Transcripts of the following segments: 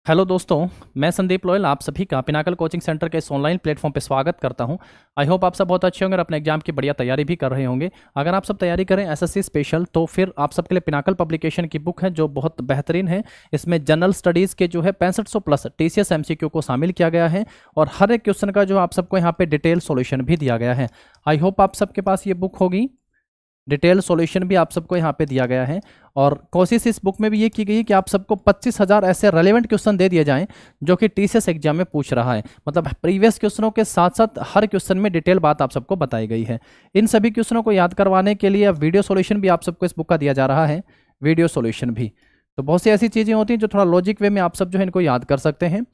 Hello दोस्तों, मैं Sandeep loyal आप सभी का पिनाकल कोचिंग सेंटर के इस ऑनलाइन प्लेटफॉर्म पे स्वागत करता हूं। आई होप आप सब बहुत अच्छे होंगे और अपने एग्जाम की बढ़िया तैयारी भी कर रहे होंगे। अगर आप सब तैयारी करें एसएससी स्पेशल तो फिर आप सबके लिए पिनाकल पब्लिकेशन की बुक है जो बहुत बेहतरीन है। इसमें जनरल स्टडीज़ के जो है 6500 प्लस टीसीएस एमसीक्यू को शामिल किया गया है और हर एक क्वेश्चन का जो आप सबको यहाँ पे डिटेल सोल्यूशन भी दिया गया है। आई होप आप सबके पास ये बुक होगी। डिटेल सॉल्यूशन भी आप सबको यहाँ पे दिया गया है और कोशिश इस बुक में भी ये की गई है कि आप सबको 25,000 ऐसे रेलेवेंट क्वेश्चन दे दिए जाएं जो कि टीसीएस एग्जाम में पूछ रहा है। मतलब प्रीवियस क्वेश्चनों के साथ साथ हर क्वेश्चन में डिटेल बात आप सबको बताई गई है। इन सभी क्वेश्चनों को याद करवाने के लिए वीडियो सॉल्यूशन भी आप सबको इस बुक का दिया जा रहा है। वीडियो सॉल्यूशन भी तो बहुत सी ऐसी चीज़ें होती हैं जो थोड़ा लॉजिक वे में आप सब जो है इनको याद कर सकते हैं।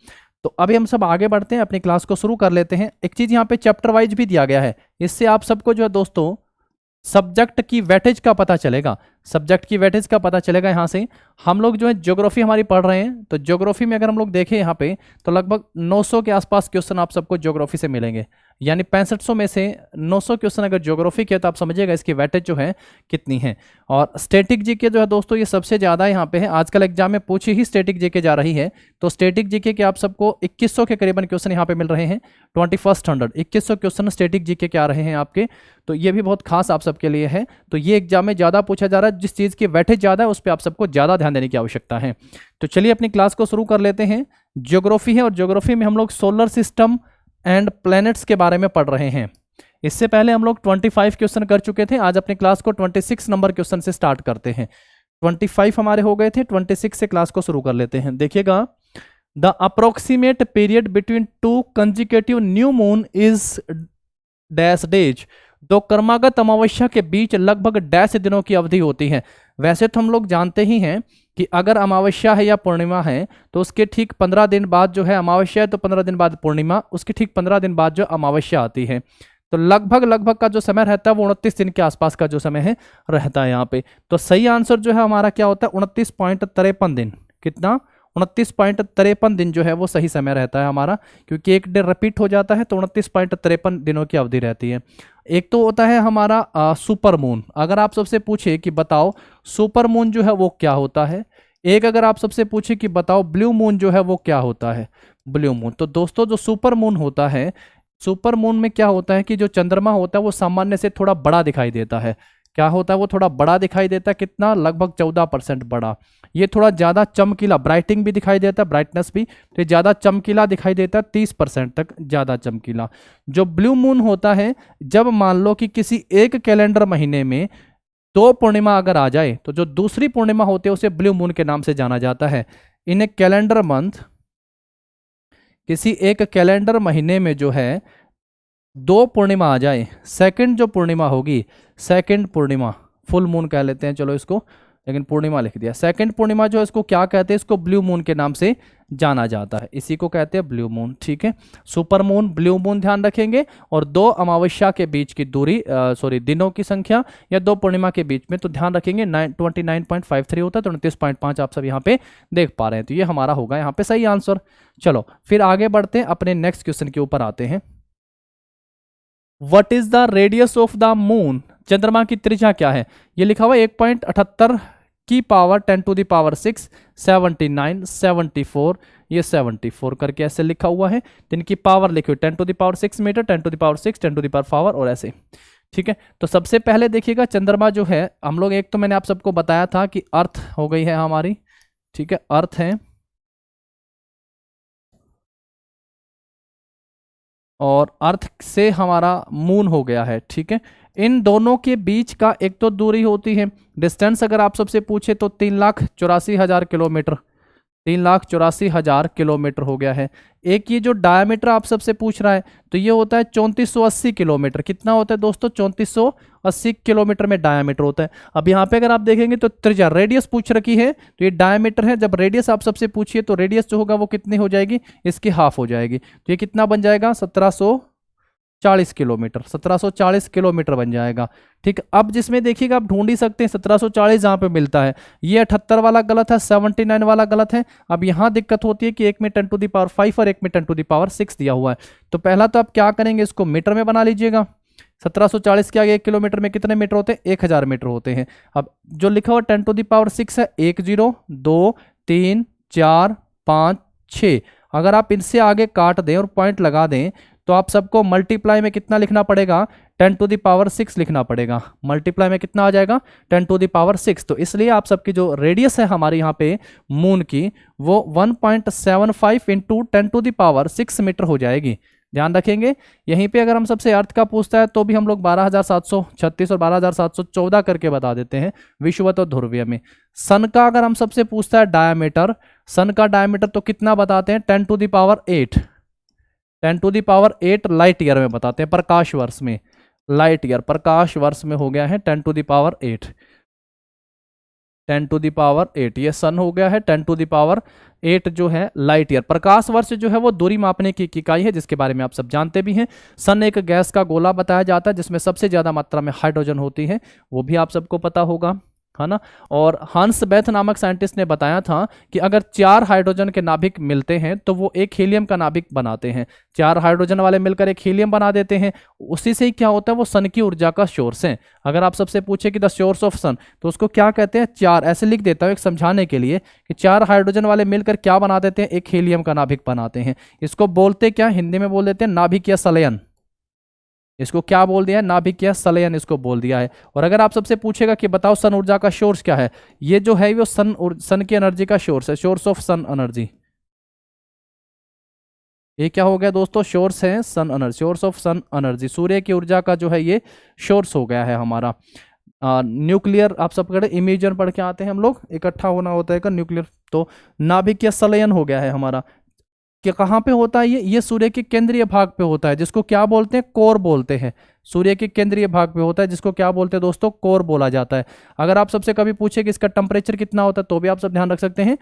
तो अभी हम सब आगे बढ़ते हैं, अपनी क्लास को शुरू कर लेते हैं। एक चीज़ यहाँ पे चैप्टर वाइज भी दिया गया है, इससे आप सबको जो है दोस्तों सब्जेक्ट की वेटेज का पता चलेगा। सब्जेक्ट की वेटेज का पता चलेगा। यहाँ से हम लोग जो है ज्योग्राफी हमारी पढ़ रहे हैं, तो ज्योग्राफी में अगर हम लोग देखें यहाँ पे तो लगभग 900 के आसपास क्वेश्चन आप सबको ज्योग्राफी से मिलेंगे। यानी 6500 में से 900 क्वेश्चन अगर ज्योग्राफी के तो आप समझिएगा इसकी वेटेज जो है कितनी है। और स्टैटिक जीके जो है दोस्तों ये सबसे ज़्यादा यहाँ पे है। आजकल एग्जाम में पूछी ही स्टैटिक जीके जा रही है, तो स्टैटिक जीके के आप सबको 2100 के करीबन क्वेश्चन यहाँ पे मिल रहे हैं। 2100 2100 क्वेश्चन स्टैटिक जीके के आ रहे हैं आपके, तो ये भी बहुत खास आप सबके लिए है। तो ये एग्जाम में ज़्यादा पूछा जा रहा है, जिस चीज़ की वेटेज ज़्यादा है उस पर आप सबको ज़्यादा ध्यान देने की आवश्यकता है। तो चलिए अपनी क्लास को शुरू कर लेते हैं। ज्योग्राफी है और ज्योग्राफी में हम लोग सोलर सिस्टम एंड प्लैनेट्स के बारे में पढ़ रहे हैं। इससे पहले हम लोग 25 क्वेश्चन कर चुके थे। आज अपनी क्लास को 26 नंबर क्वेश्चन से स्टार्ट करते हैं। 25 हमारे हो गए थे, 26 से क्लास को शुरू कर लेते हैं। देखिएगा, the approximate period between two consecutive new moon is dash days. दो क्रमागत अमावस्या के बीच लगभग डैश दिनों की अवधि होती है। वैसे तो हम लोग जानते ही हैं कि अगर अमावस्या है या पूर्णिमा है तो उसके ठीक 15 दिन बाद जो है अमावस्या है, तो 15 दिन बाद पूर्णिमा, उसके ठीक 15 दिन बाद जो अमावस्या आती है। तो लगभग का जो समय रहता है वो 29 दिन के आसपास का जो समय है रहता है यहाँ पे। तो सही आंसर जो है हमारा क्या होता है 29.53 दिन। कितना? 29.53 दिन जो है वो सही समय रहता है हमारा, क्योंकि एक डे रिपीट हो जाता है तो 29.53 दिनों की अवधि रहती है। एक तो होता है हमारा सुपर मून। अगर आप सबसे पूछे कि बताओ सुपर मून जो है वो क्या होता है, एक अगर आप सबसे पूछे कि बताओ ब्लू मून जो है वो क्या होता है, ब्लू मून। तो दोस्तों जो सुपर मून होता है, सुपर मून में क्या होता है कि जो चंद्रमा होता है वो सामान्य से थोड़ा बड़ा दिखाई देता है। क्या होता है वो थोड़ा बड़ा दिखाई देता है। कितना? लगभग 14% बड़ा। ये थोड़ा ज़्यादा चमकीला, ब्राइटिंग भी दिखाई देता है, ब्राइटनेस भी, तो ये ज़्यादा चमकीला दिखाई देता है, 30% तक ज़्यादा चमकीला। जो ब्लू मून होता है, जब मान लो कि किसी एक कैलेंडर महीने में 2 पूर्णिमा अगर आ जाए तो जो दूसरी पूर्णिमा होती है उसे ब्लू मून के नाम से जाना जाता है। इन ए कैलेंडर मंथ, किसी एक कैलेंडर महीने में जो है 2 पूर्णिमा आ जाए, सेकंड जो पूर्णिमा होगी, सेकंड पूर्णिमा, फुल मून कह लेते हैं चलो इसको, लेकिन पूर्णिमा लिख दिया। सेकंड पूर्णिमा जो है इसको क्या कहते हैं? इसको ब्लू मून के नाम से जाना जाता है, इसी को कहते हैं ब्लू मून। ठीक है, सुपर मून, ब्लू मून ध्यान रखेंगे। और 2 अमावस्या के बीच की दूरी, दिनों की संख्या या 2 पूर्णिमा के बीच में, तो ध्यान रखेंगे 29.53 होता है, तो 29.5 आप सब यहाँ पे देख पा रहे हैं। तो ये हमारा होगा यहाँ पे सही आंसर। चलो फिर आगे बढ़ते हैं, अपने नेक्स्ट क्वेश्चन के ऊपर आते हैं। What is the radius of the moon? चंद्रमा की त्रिज्या क्या है? ये लिखा हुआ 1.78 की पावर 10 टू द पावर 6, 79, 74, ये 74 करके ऐसे लिखा हुआ है। तो इनकी पावर लिखी 10 to the power 6 metre, 10 to the power 6, 10 to the power power और ऐसे। ठीक है, तो सबसे पहले देखिएगा चंद्रमा जो है हम लोग, एक तो मैंने आप सबको बताया था कि अर्थ हो गई है हमारी। ठीक है, अर्थ है और अर्थ से हमारा मून हो गया है। ठीक है, इन दोनों के बीच का एक तो दूरी होती है, डिस्टेंस अगर आप सबसे पूछे तो 3,84,000 किलोमीटर, 3,84,000 किलोमीटर हो गया है। एक ये जो डायमीटर आप सबसे पूछ रहा है तो ये होता है 3480 किलोमीटर। कितना होता है दोस्तों? 3480 किलोमीटर में डायमीटर होता है। अब यहाँ पे अगर आप देखेंगे तो त्रिज्या, रेडियस पूछ रखी है, तो ये डायमीटर है। जब रेडियस आप सबसे पूछिए तो रेडियस जो होगा वो कितनी हो जाएगी? इसकी हाफ हो जाएगी। तो ये कितना बन जाएगा? 1740 किलोमीटर, 1740 किलोमीटर बन जाएगा। ठीक, अब जिसमें देखिएगा आप ढूंढ ही सकते हैं 1740 जहाँ पे मिलता है, ये 78 वाला गलत है, 79 वाला गलत है। अब यहाँ दिक्कत होती है कि एक में 10 टू द पावर 5 और एक में 10 टू द पावर 6 दिया हुआ है। तो पहला तो आप क्या करेंगे, इसको मीटर में बना लीजिएगा। 1740 के आगे 1 किलोमीटर में कितने मीटर होते हैं? 1000 मीटर होते हैं। अब जो लिखा हुआ 10 टू द पावर 6 है, 1 0 2 3 4 5 6। अगर आप इनसे आगे काट दें और पॉइंट लगा दें तो आप सबको मल्टीप्लाई में कितना लिखना पड़ेगा, 10⁻6 लिखना पड़ेगा। मल्टीप्लाई में कितना आ जाएगा, 10⁻6। तो इसलिए आप सबकी जो रेडियस है हमारे यहाँ पे मून की वो 1.75 इंटू 10⁻6 मीटर हो जाएगी। ध्यान रखेंगे। यहीं पे अगर हम सबसे अर्थ का पूछता है तो भी हम लोग 12,736 और 12,714 करके बता देते हैं विषुवत और ध्रुवीय में। सन का अगर हम सबसे पूछता है डायमीटर, सन का डायमीटर तो कितना बताते हैं, 10⁸ 10⁸ लाइट ईयर में बताते हैं, प्रकाश वर्ष में। लाइट ईयर प्रकाश वर्ष में हो गया है 10⁸ 10⁸ ये सन हो गया है। 10⁸ जो है लाइट ईयर। प्रकाश वर्ष जो है वो दूरी मापने की इकाई है, जिसके बारे में आप सब जानते भी हैं। सन एक गैस का गोला बताया जाता है जिसमें सबसे ज्यादा मात्रा में हाइड्रोजन होती है, वो भी आप सबको पता होगा, है ना। और हंस बेथ नामक साइंटिस्ट ने बताया था कि अगर 4 हाइड्रोजन के नाभिक मिलते हैं तो वो एक हीलियम का नाभिक बनाते हैं। 4 हाइड्रोजन वाले मिलकर एक हीलियम बना देते हैं। उसी से ही क्या होता है, वो सन की ऊर्जा का सोर्स है। अगर आप सबसे पूछे कि द सोर्स ऑफ सन तो उसको क्या कहते हैं, 4। ऐसे लिख देता हूँ एक समझाने के लिए कि 4 हाइड्रोजन वाले मिलकर क्या बना देते हैं, एक हीलियम का नाभिक बनाते हैं। इसको बोलते क्या, हिंदी में बोल देते हैं नाभिकीय संलयन। इसको क्या बोल दिया है, नाभिकीय संलयन इसको बोल दिया है। और अगर आप सबसे पूछेगा कि बताओ सन ऊर्जा का सोर्स क्या है, ये जो है वो सन की एनर्जी का सोर्स है, सोर्स ऑफ सन एनर्जी। ये क्या हो गया दोस्तों, सोर्स है sun energy, source of sun energy. सूर्य की ऊर्जा का जो है ये सोर्स हो गया है हमारा। न्यूक्लियर आप सब करें इमेजन पढ़ के आते हैं हम लोग, इकट्ठा होना होता है न्यूक्लियर। तो नाभिकीय संलयन हो गया है हमारा। कि कहाँ पे होता है ये सूर्य के केंद्रीय भाग पे होता है, जिसको क्या बोलते हैं, कोर बोलते हैं। सूर्य के केंद्रीय भाग पे होता है जिसको क्या बोलते हैं दोस्तों, कोर बोला जाता है। अगर आप सबसे कभी पूछे कि इसका टेम्परेचर कितना होता है तो भी आप सब ध्यान रख सकते हैं,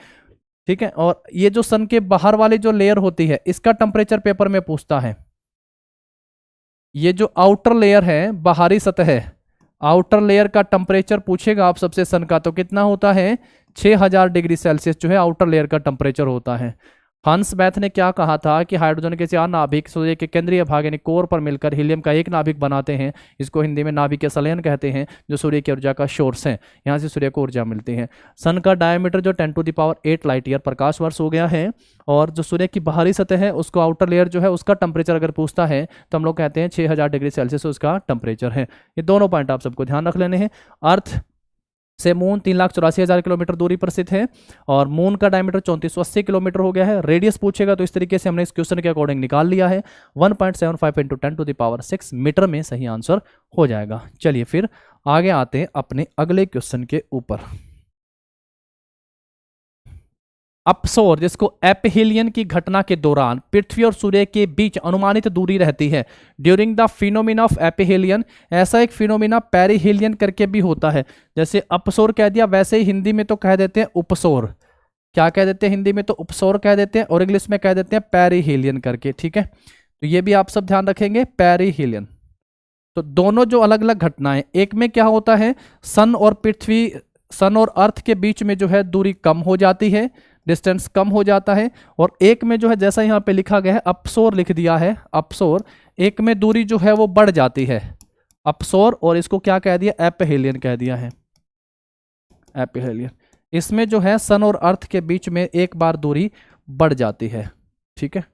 ठीक है। और ये जो सन के बाहर वाली जो लेयर होती है इसका टेम्परेचर पेपर में पूछता है। ये जो आउटर लेयर है, बाहरी सतह है, आउटर लेयर का टेम्परेचर पूछेगा आप सबसे सन का तो कितना होता है, 6000 डिग्री सेल्सियस जो है आउटर लेयर का टेम्परेचर होता है। हंस बेथ ने क्या कहा था कि हाइड्रोजन के 4 नाभिक सूर्य के केंद्रीय भाग यानी कोर पर मिलकर हीलियम का एक नाभिक बनाते हैं। इसको हिंदी में नाभिकीय संलयन कहते हैं, जो सूर्य की ऊर्जा का सोर्स है। यहाँ से सूर्य को ऊर्जा मिलती है। सन का डायमीटर जो 10⁸ लाइट ईयर प्रकाश वर्ष हो गया है। और जो सूर्य की बाहरी सतह है उसको आउटर लेयर जो है उसका टेम्परेचर अगर पूछता है तो हम लोग कहते हैं 6000 डिग्री सेल्सियस उसका टेम्परेचर है। ये दोनों पॉइंट आप सबको ध्यान रख लेने हैं। अर्थ से मून 3,84,000 किलोमीटर दूरी पर स्थित है और मून का डायमीटर 3480 किलोमीटर हो गया है। रेडियस पूछेगा तो इस तरीके से हमने इस क्वेश्चन के अकॉर्डिंग निकाल लिया है, 1.75 इंटू 10⁶ मीटर में सही आंसर हो जाएगा। चलिए फिर आगे आते हैं अपने अगले क्वेश्चन के ऊपर। अपसौर जिसको एपीहेलियन की घटना के दौरान पृथ्वी और सूर्य के बीच अनुमानित दूरी रहती है ड्यूरिंग द फिनोमिना ऑफ एपीहेलियन। ऐसा एक फिनोमिना पेरिहेलियन करके भी होता है। जैसे अपसौर कह दिया वैसे ही हिंदी में तो कह देते हैं उपसौर। क्या कह देते हैं हिंदी में, तो उपसौर कह देते हैं और इंग्लिश में कह देते हैं पेरिहेलियन करके, ठीक है। तो ये भी आप सब ध्यान रखेंगे, पेरिहेलियन। तो दोनों जो अलग अलग घटनाएं, एक में क्या होता है, सन और अर्थ के बीच में जो है दूरी कम हो जाती है, डिस्टेंस कम हो जाता है। और एक में जो है जैसा यहाँ पे लिखा गया है अपसौर लिख दिया है, अपसौर, एक में दूरी जो है वो बढ़ जाती है, अपसौर, और इसको क्या कह दिया, एपीहेलियन कह दिया है, एपीहेलियन। इसमें जो है सन और अर्थ के बीच में एक बार दूरी बढ़ जाती है, ठीक है।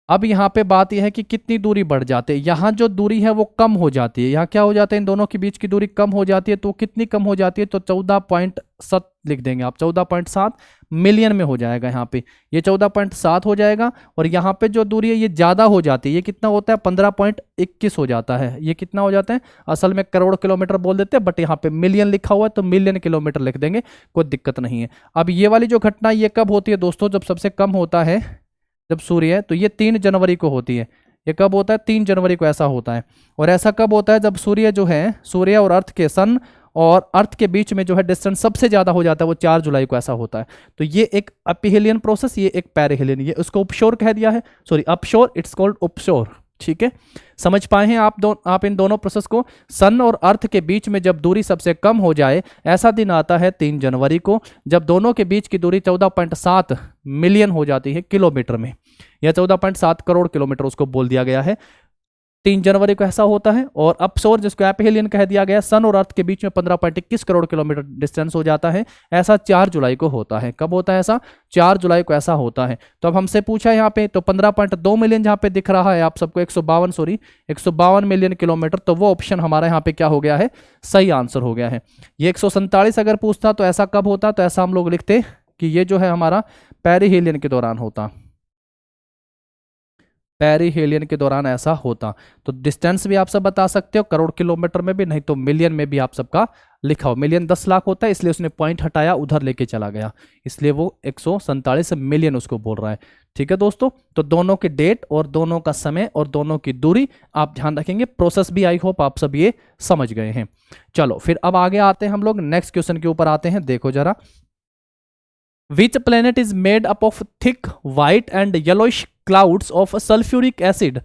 अब यहाँ पे बात यह है कि कितनी दूरी बढ़ जाती है। यहाँ जो दूरी है वो कम हो जाती है, यहाँ क्या हो जाता है, इन दोनों के बीच की दूरी कम हो जाती है। तो कितनी कम हो जाती है, तो 14.7 लिख देंगे आप, 14.7 मिलियन में हो जाएगा यहाँ पे, ये 14.7 हो जाएगा। और यहाँ पे जो दूरी है ये ज़्यादा हो जाती है, ये कितना होता है, 15.21 हो जाता है। ये कितना हो जाता है, असल में करोड़ किलोमीटर बोल देते हैं बट यहाँ पे मिलियन लिखा हुआ है तो मिलियन किलोमीटर लिख देंगे, कोई दिक्कत नहीं है। अब ये वाली जो घटना ये कब होती है दोस्तों, जब सबसे कम होता है जब सूर्य है, तो ये 3 जनवरी को होती है। ये कब होता है, 3 जनवरी को ऐसा होता है। और ऐसा कब होता है, जब सूर्य जो है, सूर्य और अर्थ के, सन और अर्थ के बीच में जो है डिस्टेंस सबसे ज्यादा हो जाता है, वो 4 जुलाई को ऐसा होता है। तो ये एक एपीहेलियन प्रोसेस, ये एक पेरिहेलियन, ये उसको उपशोर कह दिया है, सॉरी अपशोर, इट्स कॉल्ड उपशोर, ठीक है। समझ पाए हैं आप इन दोनों प्रोसेस को। सन और अर्थ के बीच में जब दूरी सबसे कम हो जाए, ऐसा दिन आता है 3 जनवरी को, जब दोनों के बीच की दूरी 14.7 मिलियन हो जाती है किलोमीटर में, या 14.7 करोड़ किलोमीटर उसको बोल दिया गया है। 3 जनवरी को ऐसा होता है। और अपसोर जिसको एपहेलियन कह दिया गया, सन और अर्थ के बीच में 15.21 करोड़ किलोमीटर डिस्टेंस हो जाता है। ऐसा 4 जुलाई को होता है। कब होता है ऐसा? 4 जुलाई को ऐसा होता है। तो अब हमसे पूछा है यहाँ पे, तो 15.2 मिलियन जहाँ पे दिख रहा है आप सबको, 152 मिलियन किलोमीटर, तो वो ऑप्शन हमारा यहाँ पे क्या हो गया है? सही आंसर हो गया है। ये 147 अगर पूछता तो ऐसा कब होता? तो ऐसा हम लोग लिखते कि ये जो है हमारा पेरिहेलियन के दौरान होता, पेरिहेलियन के दौरान ऐसा होता। तो डिस्टेंस भी आप सब बता सकते हो, करोड़ किलोमीटर में भी, नहीं तो मिलियन में भी आप सबका लिखा हो। मिलियन 10 लाख होता है, इसलिए उसने पॉइंट हटाया, उधर लेके चला गया, इसलिए वो 147 मिलियन उसको बोल रहा है। ठीक है दोस्तों, तो दोनों की डेट और दोनों का समय और दोनों की दूरी आप ध्यान रखेंगे। प्रोसेस भी आई होप आप सब ये समझ गए हैं। चलो फिर अब आगे आते हैं हम लोग, नेक्स्ट क्वेश्चन के ऊपर आते हैं। देखो जरा, Which planet is made up of thick white and yellowish clouds of sulfuric acid?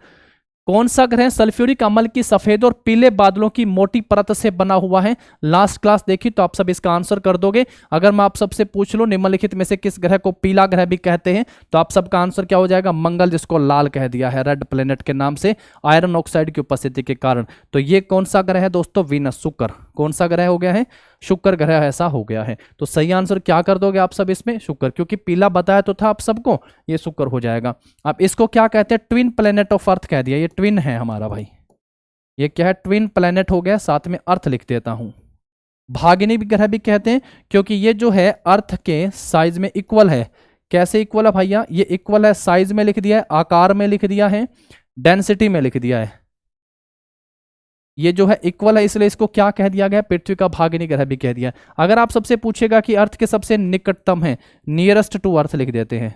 कौन सा ग्रह सल्फ्यूरिक अम्ल की सफेद और पीले बादलों की मोटी परत से बना हुआ है? लास्ट क्लास देखी तो आप सब इसका आंसर कर दोगे। अगर मैं आप सबसे पूछ लूं निम्नलिखित में से किस ग्रह को पीला ग्रह भी कहते हैं, तो आप सबका आंसर क्या हो जाएगा? मंगल, जिसको लाल कह दिया है रेड प्लेनेट के नाम से, आयरन ऑक्साइड की उपस्थिति के कारण। तो ये कौन सा ग्रह है दोस्तों? वीनस, शुक्र। कौन सा ग्रह हो गया है? शुक्र ग्रह ऐसा हो गया है। तो सही आंसर क्या कर दोगे आप सब इसमें? शुक्र, क्योंकि पीला बताया तो था आप सबको, ये शुक्र हो जाएगा। अब इसको क्या कहते हैं? ट्विन प्लेनेट ऑफ अर्थ कह दिया, ये ट्विन है हमारा भाई। ये क्या है? ट्विन प्लेनेट हो गया, साथ में अर्थ लिख देता हूं। भागिनी भी ग्रह भी कहते हैं, क्योंकि ये जो है अर्थ के साइज में इक्वल है। कैसे इक्वल है भैया? ये इक्वल है, साइज में लिख दिया है, आकार में लिख दिया है, डेंसिटी में लिख दिया है। ये जो है इक्वल है, इसलिए इसको क्या कह दिया गया? पृथ्वी का भागिनी ग्रह भी कह दिया। अगर आप सबसे पूछेगा कि अर्थ के सबसे निकटतम है, नियरेस्ट टू अर्थ लिख देते हैं,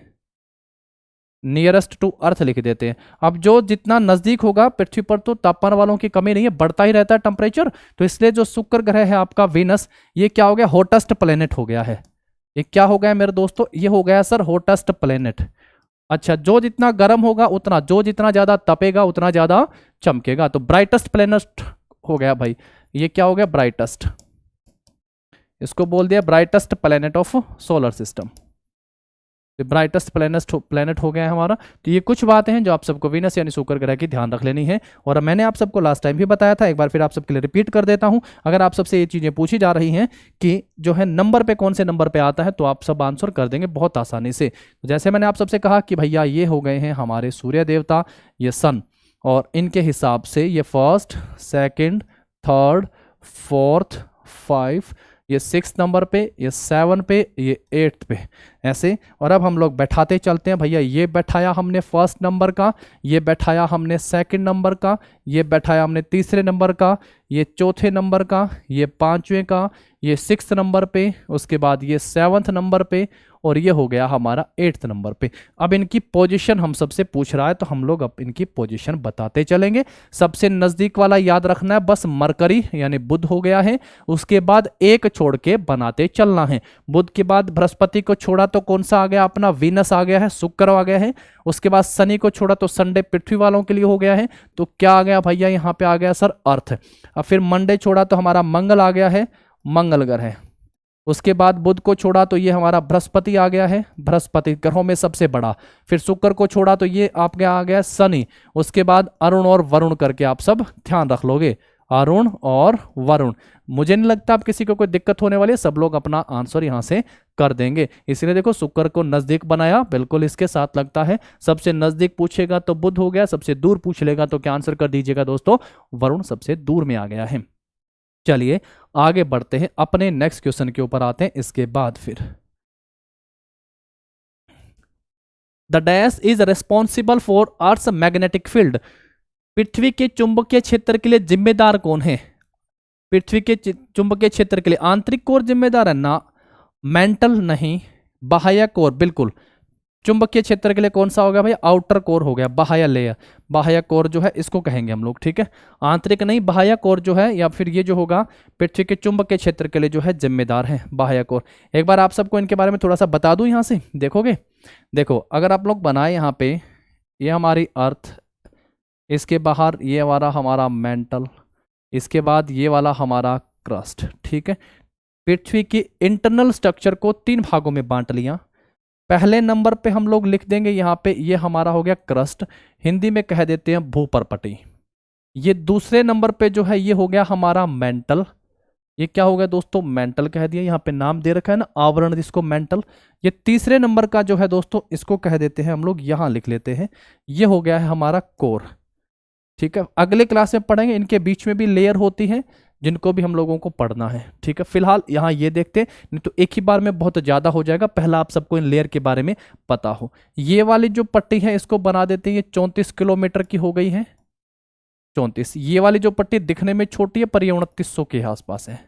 नियरेस्ट टू अर्थ लिख देते हैं। अब जो जितना नजदीक होगा पृथ्वी पर, तो तापमान वालों की कमी नहीं है, बढ़ता ही रहता है टेम्परेचर। तो इसलिए जो शुक्र ग्रह है आपका वीनस, ये क्या हो गया? हॉटेस्ट प्लेनेट हो गया है। ये क्या हो गया मेरे दोस्तों? ये हो गया सर हॉटेस्ट प्लेनेट। अच्छा, जो जितना गर्म होगा उतना, जो जितना ज्यादा तपेगा उतना ज्यादा चमकेगा। तो ब्राइटेस्ट प्लेनेट हो गया भाई। ये क्या हो गया? ब्राइटेस्ट, इसको बोल दिया brightest planet of solar system. Brightest planet हो गया है हमारा। तो ये कुछ बातें हैं जो आप सबको वीनस यानी शुक्र ग्रह की ध्यान रख लेनी है। और मैंने आप सबको लास्ट टाइम भी बताया था, एक बार फिर आप सबके लिए रिपीट कर देता हूं। अगर आप सबसे ये चीजें पूछी जा रही हैं कि जो है नंबर पे कौन से नंबर पे आता है, तो आप सब आंसर कर देंगे बहुत आसानी से। तो जैसे मैंने आप सबसे कहा कि भैया ये हो गए हैं हमारे सूर्य देवता, ये सन, और इनके हिसाब से ये फर्स्ट, सेकेंड, थर्ड, फोर्थ, 5, ये 6 नंबर पे, ये 7 पे, ये 8 पे, ऐसे। और अब हम लोग बैठाते चलते हैं भैया। ये बैठाया हमने फर्स्ट नंबर का, ये बैठाया हमने सेकंड नंबर का, ये बैठाया हमने तीसरे नंबर का, ये चौथे नंबर का, ये पांचवें का, ये 6 नंबर पे, उसके बाद ये 7th नंबर पे, और ये हो गया हमारा 8th नंबर पे। अब इनकी पोजीशन हम सबसे पूछ रहा है, तो हम लोग अब इनकी पोजीशन बताते चलेंगे। सबसे नजदीक वाला याद रखना है, बस मरकरी यानी बुध हो गया है। उसके बाद एक छोड़ के बनाते चलना है। बुध के बाद बृहस्पति को छोड़ा तो कौन सा आ गया? अपना वीनस आ गया है, शुक्र आ गया है। उसके बाद शनि को छोड़ा तो संडे पृथ्वी वालों के लिए हो गया है। तो क्या आ गया भैया? यहाँ पे आ गया सर अर्थ। अब फिर मंडे छोड़ा तो हमारा मंगल आ गया है, मंगल ग्रह है। उसके बाद बुध को छोड़ा तो ये हमारा बृहस्पति आ गया है, बृहस्पति ग्रहों में सबसे बड़ा। फिर शुक्र को छोड़ा तो ये आप क्या आ गया? शनि। उसके बाद अरुण और वरुण करके आप सब ध्यान रख लोगे, अरुण और वरुण। मुझे नहीं लगता अब किसी को कोई दिक्कत होने वाली है, सब लोग अपना आंसर यहां से कर देंगे। इसलिए देखो शुक्र को नजदीक बनाया, बिल्कुल इसके साथ लगता है। सबसे नजदीक पूछेगा तो बुध हो गया, सबसे दूर पूछ लेगा तो क्या आंसर कर दीजिएगा दोस्तों? वरुण सबसे दूर में आ गया है। चलिए आगे बढ़ते हैं, अपने नेक्स्ट क्वेश्चन के ऊपर आते हैं इसके बाद फिर। The dash is responsible for earth magnetic field. पृथ्वी के चुंबकीय क्षेत्र के लिए जिम्मेदार कौन है? पृथ्वी के चुंबकीय क्षेत्र के लिए आंतरिक कोर जिम्मेदार है ना, मेंटल नहीं, बाह्य कोर बिल्कुल। चुंबकीय क्षेत्र के लिए कौन सा हो गया भाई? आउटर कोर हो गया, बाह्य लेयर। बाह्य कोर जो है इसको कहेंगे हम लोग, ठीक है। आंतरिक नहीं, बाह्य कोर जो है, या फिर ये जो होगा पृथ्वी के चुंबकीय क्षेत्र के लिए जो है जिम्मेदार है बाह्य कोर। एक बार आप सबको इनके बारे में थोड़ा सा बता दूं, यहां से देखोगे। देखो अगर आप लोग बनाए यहाँ पे, ये हमारी अर्थ, इसके बाहर ये वाला हमारा मेंटल, इसके बाद ये वाला हमारा क्रस्ट, ठीक है। पृथ्वी की इंटरनल स्ट्रक्चर को 3 भागों में बांट लिया। पहले नंबर पे हम लोग लिख देंगे यहाँ पे, ये हमारा हो गया क्रस्ट, हिंदी में कह देते हैं भूपरपटी। ये दूसरे नंबर पे जो है ये हो गया हमारा मेंटल। ये क्या हो गया दोस्तों, मेंटल कह दिया, यहाँ पे नाम दे रखा है ना आवरण इसको मेंटल। ये तीसरे नंबर का जो है दोस्तों इसको कह देते हैं हम लोग, यहाँ लिख लेते हैं, ये हो गया है हमारा कोर। ठीक है, अगले क्लास में पढ़ेंगे, इनके बीच में भी लेयर होती है जिनको भी हम लोगों को पढ़ना है। ठीक है, फिलहाल यहाँ ये देखते हैं, नहीं तो एक ही बार में बहुत ज़्यादा हो जाएगा, पहला आप सबको इन लेयर के बारे में पता हो। ये वाली जो पट्टी है इसको बना देते हैं, ये 34 किलोमीटर की हो गई है, 34। ये वाली जो पट्टी दिखने में छोटी है पर ये 2900 के आसपास है,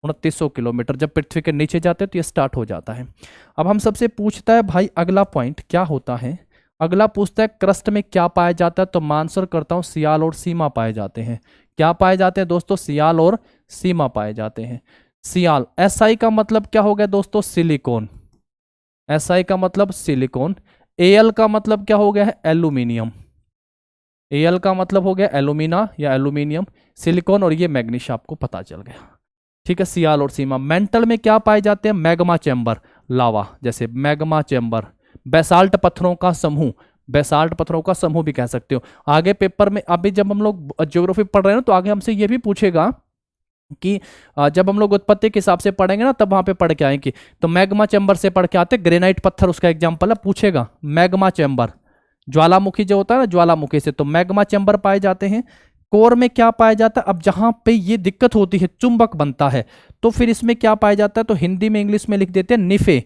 2900 किलोमीटर। जब पृथ्वी के नीचे जाते हैं तो ये स्टार्ट हो जाता है। अब हम सबसे पूछता है भाई अगला पॉइंट क्या होता है, अगला पूछता है क्रस्ट में क्या पाया जाता है, तो मैं आंसर करता हूं सियाल और सीमा पाए जाते हैं। क्या पाए जाते हैं दोस्तों, सियाल और सीमा पाए जाते हैं। सियाल, एसआई का मतलब क्या हो गया दोस्तों, सिलिकॉन, एसआई का मतलब सिलिकॉन। एल का मतलब क्या हो गया है, एल्यूमिनियम, एल का मतलब हो गया एल्यूमिना या एल्यूमिनियम, सिलिकॉन, और ये मैग्नीशियम आपको पता चल गया। ठीक है, सियाल और सीमा। मेंटल में क्या पाए जाते हैं, मैग्मा चैम्बर, लावा, जैसे मैग्मा चैम्बर, बेसाल्ट पत्थरों का समूह, बेसाल्ट पत्थरों का समूह भी कह सकते हो। आगे पेपर में अभी जब हम लोग ज्योग्राफी पढ़ रहे हैं तो आगे हमसे ये भी पूछेगा कि जब हम लोग उत्पत्ति के हिसाब से पढ़ेंगे ना तब वहां पे पढ़ के आएंगे, तो मैग्मा चैम्बर से पढ़ के आते, ग्रेनाइट पत्थर उसका एग्जाम्पल है, पूछेगा मैग्मा चैम्बर, ज्वालामुखी जो होता है ना ज्वालामुखी से, तो मैग्मा चैम्बर पाए जाते हैं। कोर में क्या पाया जाता है, अब जहां पे ये दिक्कत होती है चुंबक बनता है तो फिर इसमें क्या पाया जाता है, तो हिंदी में इंग्लिश में लिख देते हैं निफे,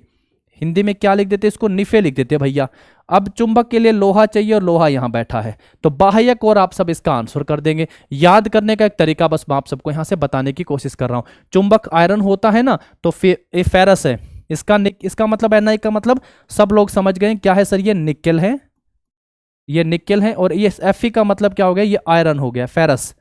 हिंदी में क्या लिख देते हैं इसको, निफे लिख देते हैं भैया। अब चुंबक के लिए लोहा चाहिए और लोहा यहां बैठा है, तो बाह्य कोर आप सब इसका आंसर कर देंगे। याद करने का एक तरीका बस मैं आप सबको यहां से बताने की कोशिश कर रहा हूं। चुंबक आयरन होता है ना, तो फिर फेरस है, इसका मतलब एन का मतलब सब लोग समझ गए क्या है सर, ये निकेल है, ये निकेल है, और ये Fe का मतलब क्या हो गया, ये आयरन हो गया, फेरस,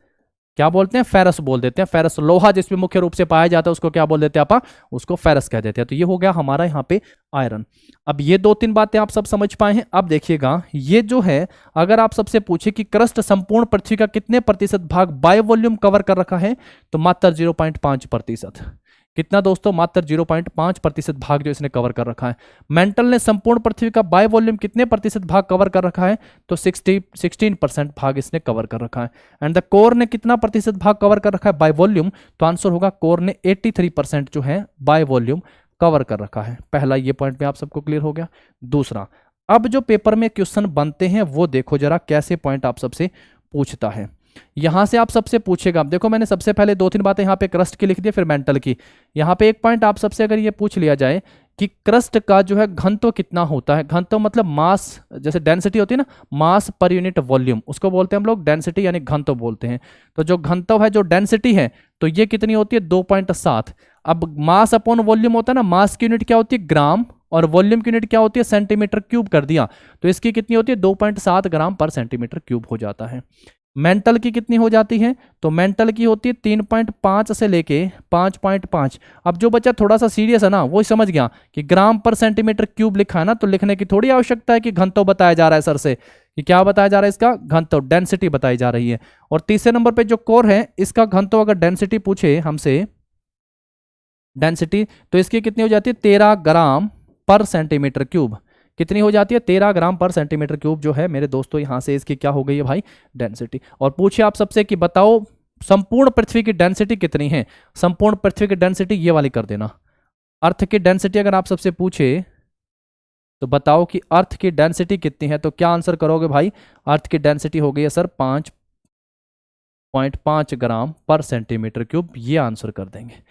क्या बोलते हैं, फेरस बोल देते हैं। फेरस लोहा जिसमें मुख्य रूप से पाया जाता है उसको क्या बोल देते हैं आप, उसको फेरस कह देते हैं। तो ये हो गया हमारा यहाँ पे आयरन। अब ये दो तीन बातें आप सब समझ पाए हैं। अब देखिएगा ये जो है, अगर आप सबसे पूछे कि क्रस्ट संपूर्ण पृथ्वी का कितने प्रतिशत भाग बायो वॉल्यूम कवर कर रखा है, तो मात्र 0.5%। कितना दोस्तों, मात्र 0.5% भाग जो इसने कवर कर रखा है। मेंटल ने संपूर्ण पृथ्वी का बायो वॉल्यूम कितने प्रतिशत भाग कवर कर रखा है, तो 16% भाग इसने कवर कर रखा है। एंड द कोर ने कितना प्रतिशत भाग कवर कर रखा है बाय वॉल्यूम, तो आंसर होगा कोर ने 83% जो है बाय वॉल्यूम कवर कर रखा है। पहला ये पॉइंट में आप सबको क्लियर हो गया। दूसरा, अब जो पेपर में क्वेश्चन बनते हैं वो देखो जरा कैसे पॉइंट आप सबसे पूछता है। यहां से आप सबसे पूछेगा, अब देखो मैंने सबसे पहले दो तीन बातें यहां पे क्रस्ट की लिख दी, फिर मेंटल की। यहां पे एक पॉइंट आप सबसे अगर ये पूछ लिया जाए कि क्रस्ट का जो है घनत्व कितना होता है, घनत्व मतलब मास, जैसे डेंसिटी होती है ना, मास पर यूनिट वॉल्यूम, उसको बोलते हैं हम लोग डेंसिटी यानी घनत्व बोलते हैं। तो जो घनत्व है, जो डेंसिटी है, तो ये कितनी होती है 2.7। अब मास अपॉन वॉल्यूम होता है ना, मास की यूनिट क्या होती है ग्राम, और वॉल्यूम की यूनिट क्या होती है सेंटीमीटर क्यूब कर दिया, तो इसकी कितनी होती है 2.7 ग्राम पर सेंटीमीटर क्यूब हो जाता है। मेंटल की कितनी हो जाती है, तो मेंटल की होती है 3.5 से लेके 5.5। अब जो बच्चा थोड़ा सा सीरियस है ना वो समझ गया कि ग्राम पर सेंटीमीटर क्यूब लिखा है ना, तो लिखने की थोड़ी आवश्यकता है कि घनत्व बताया जा रहा है सर से, कि क्या बताया जा रहा है, इसका घनत्व, डेंसिटी बताई जा रही है। और तीसरे नंबर पे जो कोर है इसका घनत्व अगर डेंसिटी पूछे हमसे, डेंसिटी, तो इसकी कितनी हो जाती है 13 ग्राम पर सेंटीमीटर क्यूब। कितनी हो जाती है 13 ग्राम पर सेंटीमीटर क्यूब जो है मेरे दोस्तों, यहां से इसकी क्या हो गई है भाई, डेंसिटी। और पूछिए आप सबसे कि बताओ संपूर्ण पृथ्वी की डेंसिटी कितनी है, संपूर्ण पृथ्वी की डेंसिटी ये वाली कर देना। अर्थ की डेंसिटी अगर आप सबसे पूछे तो बताओ कि अर्थ की डेंसिटी कितनी है, तो क्या आंसर करोगे भाई, अर्थ की डेंसिटी हो गई है सर 5.5 ग्राम पर सेंटीमीटर क्यूब, ये आंसर कर देंगे।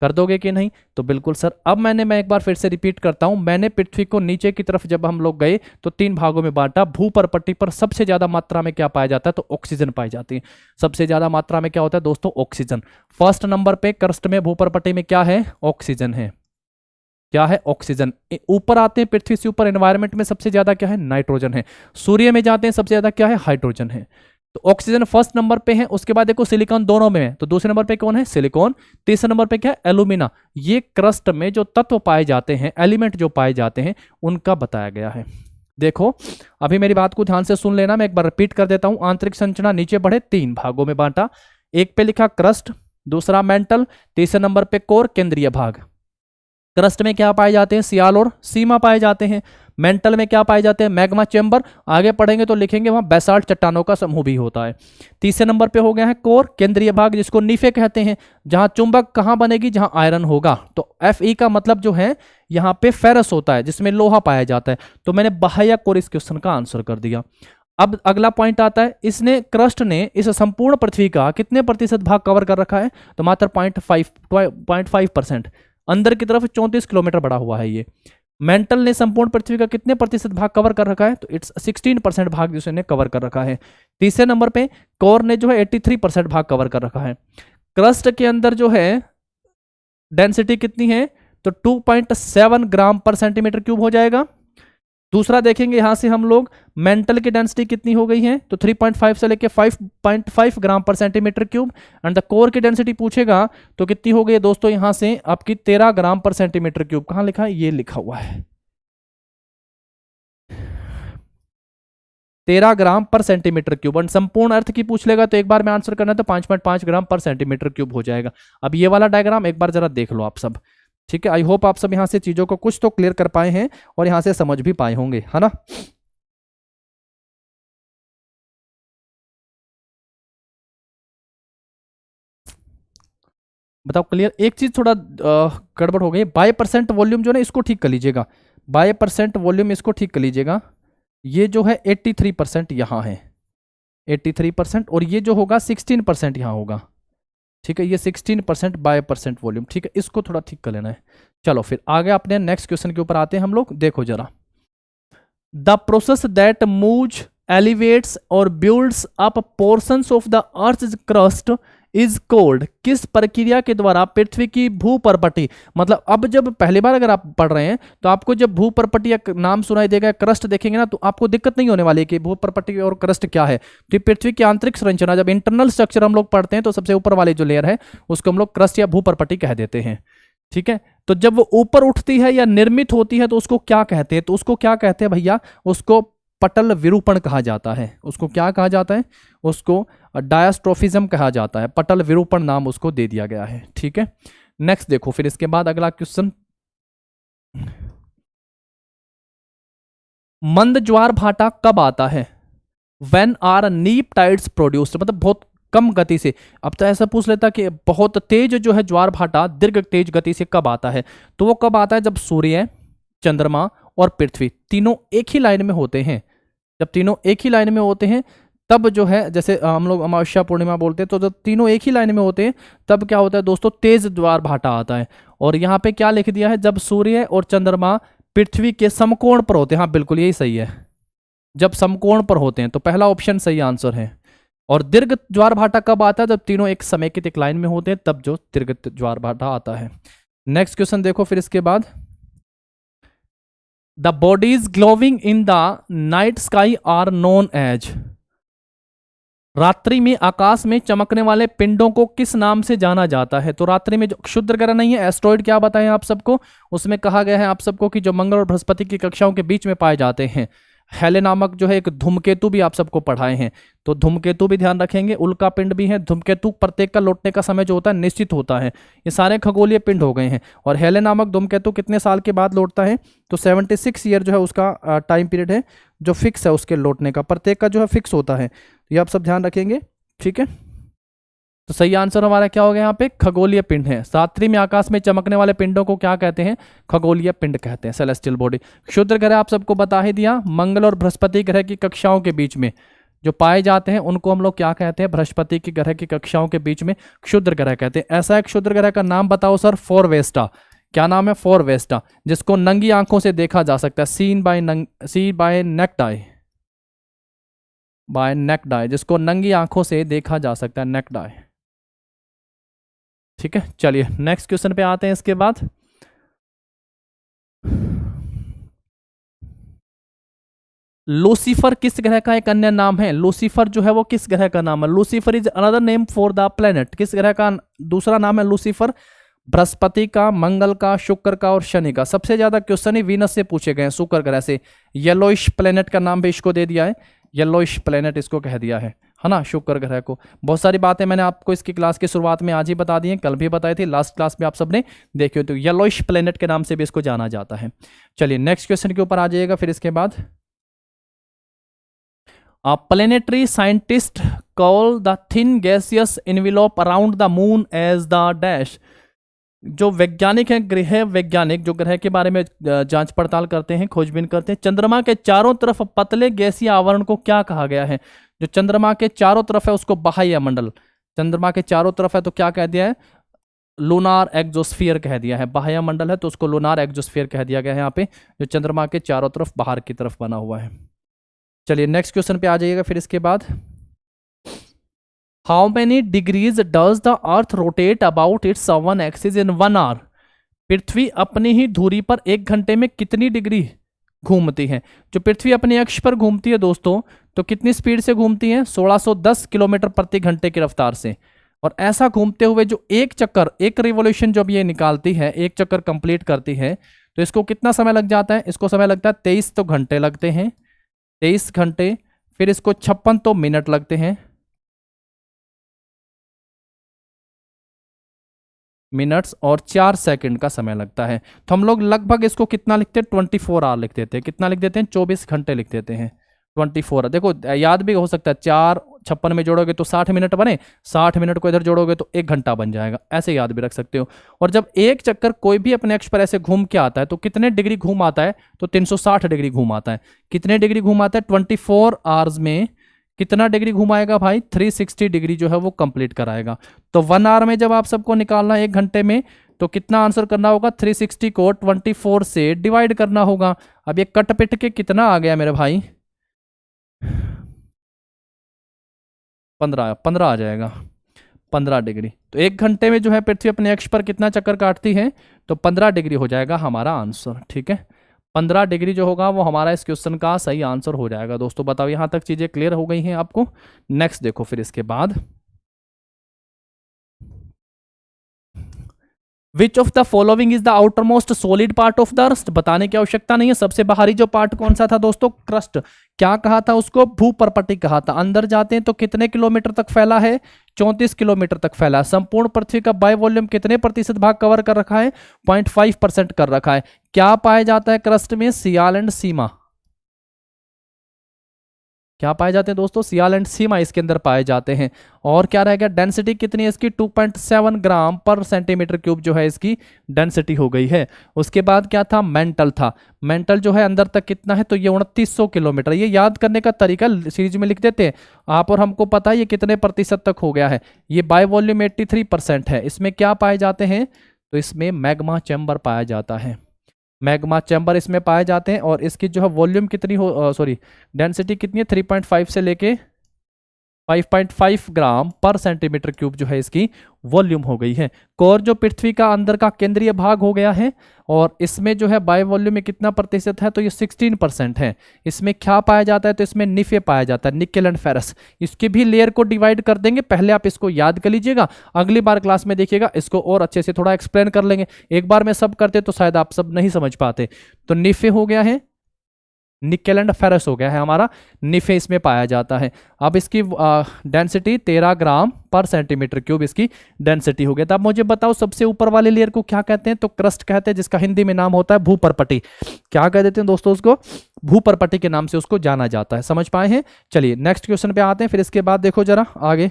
कर दोगे कि नहीं, तो बिल्कुल सर। अब मैं एक बार फिर से रिपीट करता हूं, मैंने पृथ्वी को नीचे की तरफ जब हम लोग गए तो 3 भागों में बांटा। भूपरपट्टी पर सबसे ज्यादा मात्रा में क्या पाया जाता है, तो ऑक्सीजन पाई जाती है। सबसे ज्यादा मात्रा में क्या होता है दोस्तों, ऑक्सीजन। फर्स्ट नंबर पे क्रस्ट में भूपरपट्टी में क्या है, ऑक्सीजन है। क्या है, ऑक्सीजन। ऊपर आते हैं पृथ्वी से ऊपर एनवायरमेंट में सबसे ज्यादा क्या है, नाइट्रोजन है। सूर्य में जाते हैं सबसे ज्यादा क्या है, हाइड्रोजन है। तो ऑक्सीजन फर्स्ट नंबर पे है, उसके बाद देखो सिलिकॉन दोनों में है, तो दूसरे नंबर पे कौन है, सिलिकॉन। तीसरे नंबर पे क्या है, एल्यूमिना। ये क्रस्ट में जो तत्व पाए जाते हैं, एलिमेंट जो पाए जाते हैं, उनका बताया गया है। देखो अभी मेरी बात को ध्यान से सुन लेना, मैं एक बार रिपीट कर देता हूं। आंतरिक संरचना नीचे बढ़े 3 भागों में बांटा, एक पे लिखा क्रस्ट, दूसरा मेंटल, तीसरे नंबर पे कोर केंद्रीय भाग। क्रस्ट में क्या पाए जाते हैं, सियाल और सीमा पाए जाते हैं। मेंटल में क्या पाए जाते हैं, मैग्मा चेंबर। आगे पढ़ेंगे तो लिखेंगे वहां बेसाल्ट चट्टानों का समूह भी होता है। तीसरे नंबर पे हो गया है कोर, केंद्रीय भाग, जिसको नीफे कहते हैं। जहां चुंबक कहां बनेगी, जहां आयरन होगा। तो Fe का मतलब जो है यहाँ पे फेरस होता है, जिसमें लोहा पाया जाता है। तो मैंने बाह्य कोर इस क्वेश्चन का आंसर कर दिया। अब अगला पॉइंट आता है, इसने क्रस्ट ने इस संपूर्ण पृथ्वी का कितने प्रतिशत भाग कवर कर रखा है, तो मात्र 0.5%। अंदर की तरफ 34 किलोमीटर बड़ा हुआ है ये। मेंटल ने संपूर्ण पृथ्वी का कितने प्रतिशत भाग कवर कर रखा है, तो इट्स 16% भाग जिसने कवर कर रखा है। तीसरे नंबर पे कोर ने जो है 83% भाग कवर कर रखा है। क्रस्ट के अंदर जो है डेंसिटी कितनी है, तो 2.7 ग्राम पर सेंटीमीटर क्यूब हो जाएगा। दूसरा देखेंगे यहां से हम लोग मेंटल की डेंसिटी कितनी हो गई है, तो 3.5 से लेके 5.5 ग्राम पर centimetre cube. And the core की डेंसिटी पूछेगा तो कितनी हो गई है दोस्तों, यहां से आपकी 13 ग्राम पर सेंटीमीटर क्यूब। कहां लिखा है, ये लिखा हुआ है 13 ग्राम पर सेंटीमीटर क्यूब। और संपूर्ण अर्थ की पूछ लेगा तो एक बार में आंसर करना है तो 5.5 ग्राम पर सेंटीमीटर क्यूब हो जाएगा। अब ये वाला डायग्राम एक बार जरा देख लो आप सब, ठीक है। आई होप आप सब यहां से चीजों को कुछ तो क्लियर कर पाए हैं और यहां से समझ भी पाए होंगे, है ना। बताओ क्लियर। एक चीज थोड़ा गड़बड़ हो गई, बाय परसेंट वॉल्यूम जो है इसको ठीक कर लीजिएगा। बाय परसेंट वॉल्यूम इसको ठीक कर लीजिएगा। ये जो है 83% यहाँ है, 83%। और ये जो होगा 16% यहाँ होगा, ठीक है। ये 16% बाय परसेंट वॉल्यूम, ठीक है। इसको थोड़ा ठीक कर लेना है। चलो फिर आगे अपने नेक्स्ट क्वेश्चन के ऊपर आते हैं हम लोग। देखो जरा, the process that moves elevates और builds up portions of the earth crust is called. किस प्रक्रिया के द्वारा पृथ्वी की भूपर्पटी, मतलब अब जब पहली बार अगर आप पढ़ रहे हैं तो आपको जब भूपर्पटी का नाम सुनाई देगा, क्रस्ट देखेंगे ना, तो आपको दिक्कत नहीं होने वाली है कि भूपर्पटी और क्रस्ट क्या है। तो पृथ्वी की आंतरिक संरचना, जब इंटरनल स्ट्रक्चर हम लोग पढ़ते हैं तो सबसे ऊपर वाली जो लेयर है उसको हम लोग क्रस्ट या भूपर्पटी कह देते हैं, ठीक है। तो जब वो ऊपर उठती है या निर्मित होती है तो उसको क्या कहते हैं, तो उसको क्या कहते हैं भैया, उसको पटल विरूपण कहा जाता है। उसको क्या कहा जाता है, उसको डायस्ट्रोफिज्म कहा जाता है। पटल विरूपण नाम उसको दे दिया गया है, ठीक है। नेक्स्ट देखो फिर इसके बाद अगला क्वेश्चन, मंद ज्वार भाटा कब आता है, व्हेन आर नीप टाइड्स प्रोड्यूस्ड, मतलब बहुत कम गति से। अब तो ऐसा पूछ लेता कि बहुत तेज जो है ज्वार भाटा दीर्घ तेज गति से कब आता है, तो वो कब आता है, जब सूर्य, चंद्रमा और पृथ्वी तीनों एक ही लाइन में होते हैं। जब तीनों एक ही लाइन में होते हैं तब जो है, जैसे हम लोग अमावस्या पूर्णिमा बोलते हैं, तो जब तीनों एक ही लाइन में होते हैं तब क्या होता है दोस्तों, तेज ज्वार भाटा आता है। और यहाँ पे क्या लिख दिया है, जब सूर्य और चंद्रमा पृथ्वी के समकोण पर होते हैं। हाँ बिल्कुल यही सही है, जब समकोण पर होते हैं, तो पहला ऑप्शन सही आंसर है। और दीर्घ ज्वार भाटा कब आता है, जब तीनों एक समेकित एक लाइन में होते हैं तब जो दीर्घ ज्वार भाटा आता है। नेक्स्ट क्वेश्चन देखो फिर इसके बाद, the bodies glowing in the night sky are known as. रात्रि में आकाश में चमकने वाले पिंडों को किस नाम से जाना जाता है, तो रात्रि में जो क्षुद्र ग्रह नहीं है, एस्ट्रॉइड क्या बताएं आप सबको, उसमें कहा गया है आप सबको कि जो मंगल और बृहस्पति की कक्षाओं के बीच में पाए जाते हैं। हेले नामक जो है एक धूमकेतु भी आप सबको पढ़ाए हैं, तो धूमकेतु भी ध्यान रखेंगे। उल्का पिंड भी है। धूमकेतु प्रत्येक का लौटने का समय जो होता है निश्चित होता है। ये सारे खगोलीय पिंड हो गए हैं। और हेले नामक धूमकेतु कितने साल के बाद लौटता है, तो 76 ईयर जो है उसका टाइम पीरियड है जो फिक्स है उसके लौटने का, प्रत्येक का जो है फिक्स होता है। ये आप सब ध्यान रखेंगे, ठीक है। तो सही आंसर हमारा क्या हो गया यहाँ पे, खगोलीय पिंड है। रात्रि में आकाश में चमकने वाले पिंडों को क्या कहते हैं, खगोलीय पिंड कहते हैं, सेलेस्टियल बॉडी। क्षुद्र ग्रह आप सबको बता ही दिया, मंगल और बृहस्पति ग्रह की कक्षाओं के बीच में जो पाए जाते हैं उनको हम लोग क्या कहते हैं, बृहस्पति की ग्रह की कक्षाओं के बीच में क्षुद्र ग्रह कहते हैं। ऐसा एक क्षुद्र ग्रह का नाम बताओ सर, फोरवेस्टा। क्या नाम है, फोरवेस्टा, जिसको नंगी आंखों से देखा जा सकता है, see by naked eye, by naked eye, जिसको नंगी आंखों से देखा जा सकता है, नेक्ड आई, ठीक है। चलिए नेक्स्ट क्वेश्चन पे आते हैं। इसके बाद लूसीफर किस ग्रह का एक अन्य नाम है, लूसीफर जो है वो किस ग्रह का नाम है, Lucifer is another name for the planet. किस ग्रह का दूसरा नाम है लूसीफर, बृहस्पति का, मंगल का, शुक्र का और शनि का। सबसे ज्यादा क्वेश्चन ही वीनस से पूछे गए हैं, शुक्र ग्रह से। येलोइश प्लेनेट का नाम भी इसको दे दिया है, येलोइश प्लेनेट इसको कह दिया है। है ना, शुक्र ग्रह को। बहुत सारी बातें मैंने आपको इसकी क्लास की शुरुआत में आज ही बता दी हैं, कल भी बताई थी, लास्ट क्लास में आप सबने देखी हो। तो येलोइश प्लेनेट के नाम से भी इसको जाना जाता है। चलिए नेक्स्ट क्वेश्चन के ऊपर आ जाइएगा फिर इसके बाद। Planetary scientist call the thin gaseous envelope around the moon as the dash. जो वैज्ञानिक हैं, गृह वैज्ञानिक, जो ग्रह के बारे में जांच पड़ताल करते हैं, खोजबीन करते हैं, चंद्रमा के चारों तरफ पतले गैसीय आवरण को क्या कहा गया है? जो चंद्रमा के चारों तरफ है उसको बाह्य मंडल, चंद्रमा के चारों तरफ है तो क्या कह दिया है? लूनार एक्सोस्फीयर कह दिया है। बाह्य मंडल है तो उसको लूनार एक्सोस्फीयर कह दिया गया है यहाँ पे, जो चंद्रमा के चारों तरफ बाहर की तरफ बना हुआ है। चलिए नेक्स्ट क्वेश्चन पे आ जाइएगा फिर इसके बाद। How many degrees does the earth rotate about its own axis in 1 hour? पृथ्वी अपनी ही धुरी पर 1 घंटे में कितनी डिग्री घूमती है? जो पृथ्वी अपने अक्ष पर घूमती है दोस्तों, तो कितनी स्पीड से घूमती है? 1610 किलोमीटर प्रति घंटे की रफ्तार से। और ऐसा घूमते हुए जो एक चक्कर, एक रिवोल्यूशन जब ये निकालती है, एक चक्कर कंप्लीट करती है, तो इसको कितना समय लग जाता है? इसको समय लगता है 23 तो घंटे लगते हैं, 23 घंटे। फिर इसको 56 तो मिनट लगते हैं, मिनट्स, और 4 सेकंड का समय लगता है। तो हम लोग लगभग इसको कितना लिखते हैं? 24 आवर लिख देते हैं। कितना लिख देते हैं? 24 घंटे लिख देते हैं। 24, देखो याद भी हो सकता है, 4 56 में जोड़ोगे तो 60 मिनट बने, 60 मिनट को इधर जोड़ोगे तो 1 घंटा बन जाएगा, ऐसे याद भी रख सकते हो। और जब एक चक्कर कोई भी अपने अक्ष पर ऐसे घूम के आता है तो कितने डिग्री घूम आता है? तो 360 डिग्री घूम आता है। कितने डिग्री घूम आता है? 24 आवर्स में कितना डिग्री घुमाएगा भाई? 360 डिग्री जो है वो कंप्लीट कराएगा। तो 1 आवर में जब आप सबको निकालना है 1 घंटे में, तो कितना आंसर करना होगा? 360 को 24 से डिवाइड करना होगा। अब ये कट पिट के कितना आ गया मेरे भाई? 15 आ जाएगा, 15 डिग्री। तो 1 घंटे में जो है पृथ्वी अपने अक्ष पर कितना चक्कर काटती है? तो 15 डिग्री हो जाएगा हमारा आंसर। ठीक है, 15 डिग्री जो होगा वो हमारा इस क्वेश्चन का सही आंसर हो जाएगा। दोस्तों बताओ यहां तक चीजें क्लियर हो गई हैं आपको? नेक्स्ट देखो फिर इसके बाद। विच of the following is the outer most solid part of the अर्थ? बताने की आवश्यकता नहीं है। सबसे बाहरी जो पार्ट कौन सा था दोस्तों? क्रस्ट। क्या कहा था उसको? भूपर्पटी कहा था। अंदर जाते हैं तो कितने किलोमीटर तक फैला है? 34 किलोमीटर तक फैला है। संपूर्ण पृथ्वी का बाय वॉल्यूम कितने प्रतिशत भाग कवर कर रखा है? 0.5% कर रखा है। क्या पाया जाता है क्रस्ट में? सियाल एंड सीमा। क्या पाए जाते हैं दोस्तों? सियाल एंड सीमा इसके अंदर पाए जाते हैं। और क्या रहेगा? डेंसिटी कितनी है इसकी? 2.7 ग्राम पर सेंटीमीटर क्यूब जो है इसकी डेंसिटी हो गई है। उसके बाद क्या था? मेंटल था। मेंटल जो है अंदर तक कितना है? तो ये 2900 किलोमीटर। ये याद करने का तरीका सीरीज में लिख देते हैं आप और हमको पता है ये कितने प्रतिशत तक हो गया है। ये बाय वॉल्यूम 83% है। इसमें क्या पाए जाते हैं? तो इसमें मैग्मा चैम्बर पाया जाता है। मैग्मा चैम्बर इसमें पाए जाते हैं। और इसकी जो है वॉल्यूम कितनी हो, सॉरी डेंसिटी कितनी है? 3.5 से लेके 5.5 ग्राम पर सेंटीमीटर क्यूब जो है इसकी वॉल्यूम हो गई है। कोर जो पृथ्वी का अंदर का केंद्रीय भाग हो गया है, और इसमें जो है बाय वॉल्यूम में कितना प्रतिशत है? तो ये 16% है। इसमें क्या पाया जाता है? तो इसमें निफे पाया जाता है, निकेल एंड फेरस। इसके भी लेयर को डिवाइड कर देंगे, पहले आप इसको याद कर लीजिएगा, अगली बार क्लास में देखिएगा इसको और अच्छे से थोड़ा एक्सप्लेन कर लेंगे। एक बार में सब करते तो शायद आप सब नहीं समझ पाते। तो निफे हो गया है, निकेल एंड फेरस हो गया है हमारा, निफे इसमें पाया जाता है। अब इसकी डेंसिटी 13 ग्राम पर सेंटीमीटर क्यूब इसकी डेंसिटी हो गया। तो अब मुझे बताओ सबसे ऊपर वाले लेयर को क्या कहते हैं? तो क्रस्ट कहते हैं, जिसका हिंदी में नाम होता है भूपर्पटी। क्या कह देते हैं दोस्तों उसको? भूपर्पटी के नाम से उसको जाना जाता है। समझ पाए हैं? चलिए नेक्स्ट क्वेश्चन पे आते हैं फिर इसके बाद। देखो जरा आगे।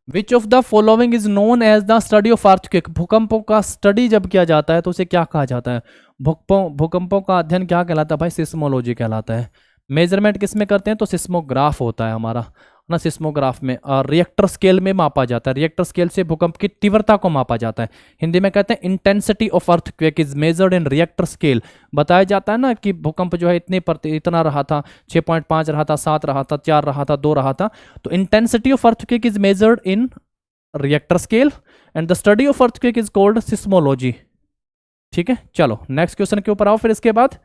Which of the following is known as the study of earthquake? भूकंपों का स्टडी जब किया जाता है तो उसे क्या कहा जाता है? भूकंपों का अध्ययन क्या कहलाता है भाई? सिस्मोलॉजी कहलाता है। मेजरमेंट किस में करते हैं? तो सिस्मोग्राफ होता है हमारा ना, सिस्मोग्राफ में। और रिएक्टर स्केल में मापा जाता है। रिएक्टर स्केल से भूकंप की तीव्रता को मापा जाता है। हिंदी में कहते हैं intensity of earthquake is measured in Richter scale. बताया जाता है ना कि भूकंप जो है इतना रहा था, 6.5 रहा था, 7 रहा था, 4 रहा था, 2 रहा था। तो intensity of earthquake is measured in Richter scale and the study of earthquake is called seismology. ठीक है, चलो नेक्स्ट क्वेश्चन के ऊपर आओ फिर इसके बाद।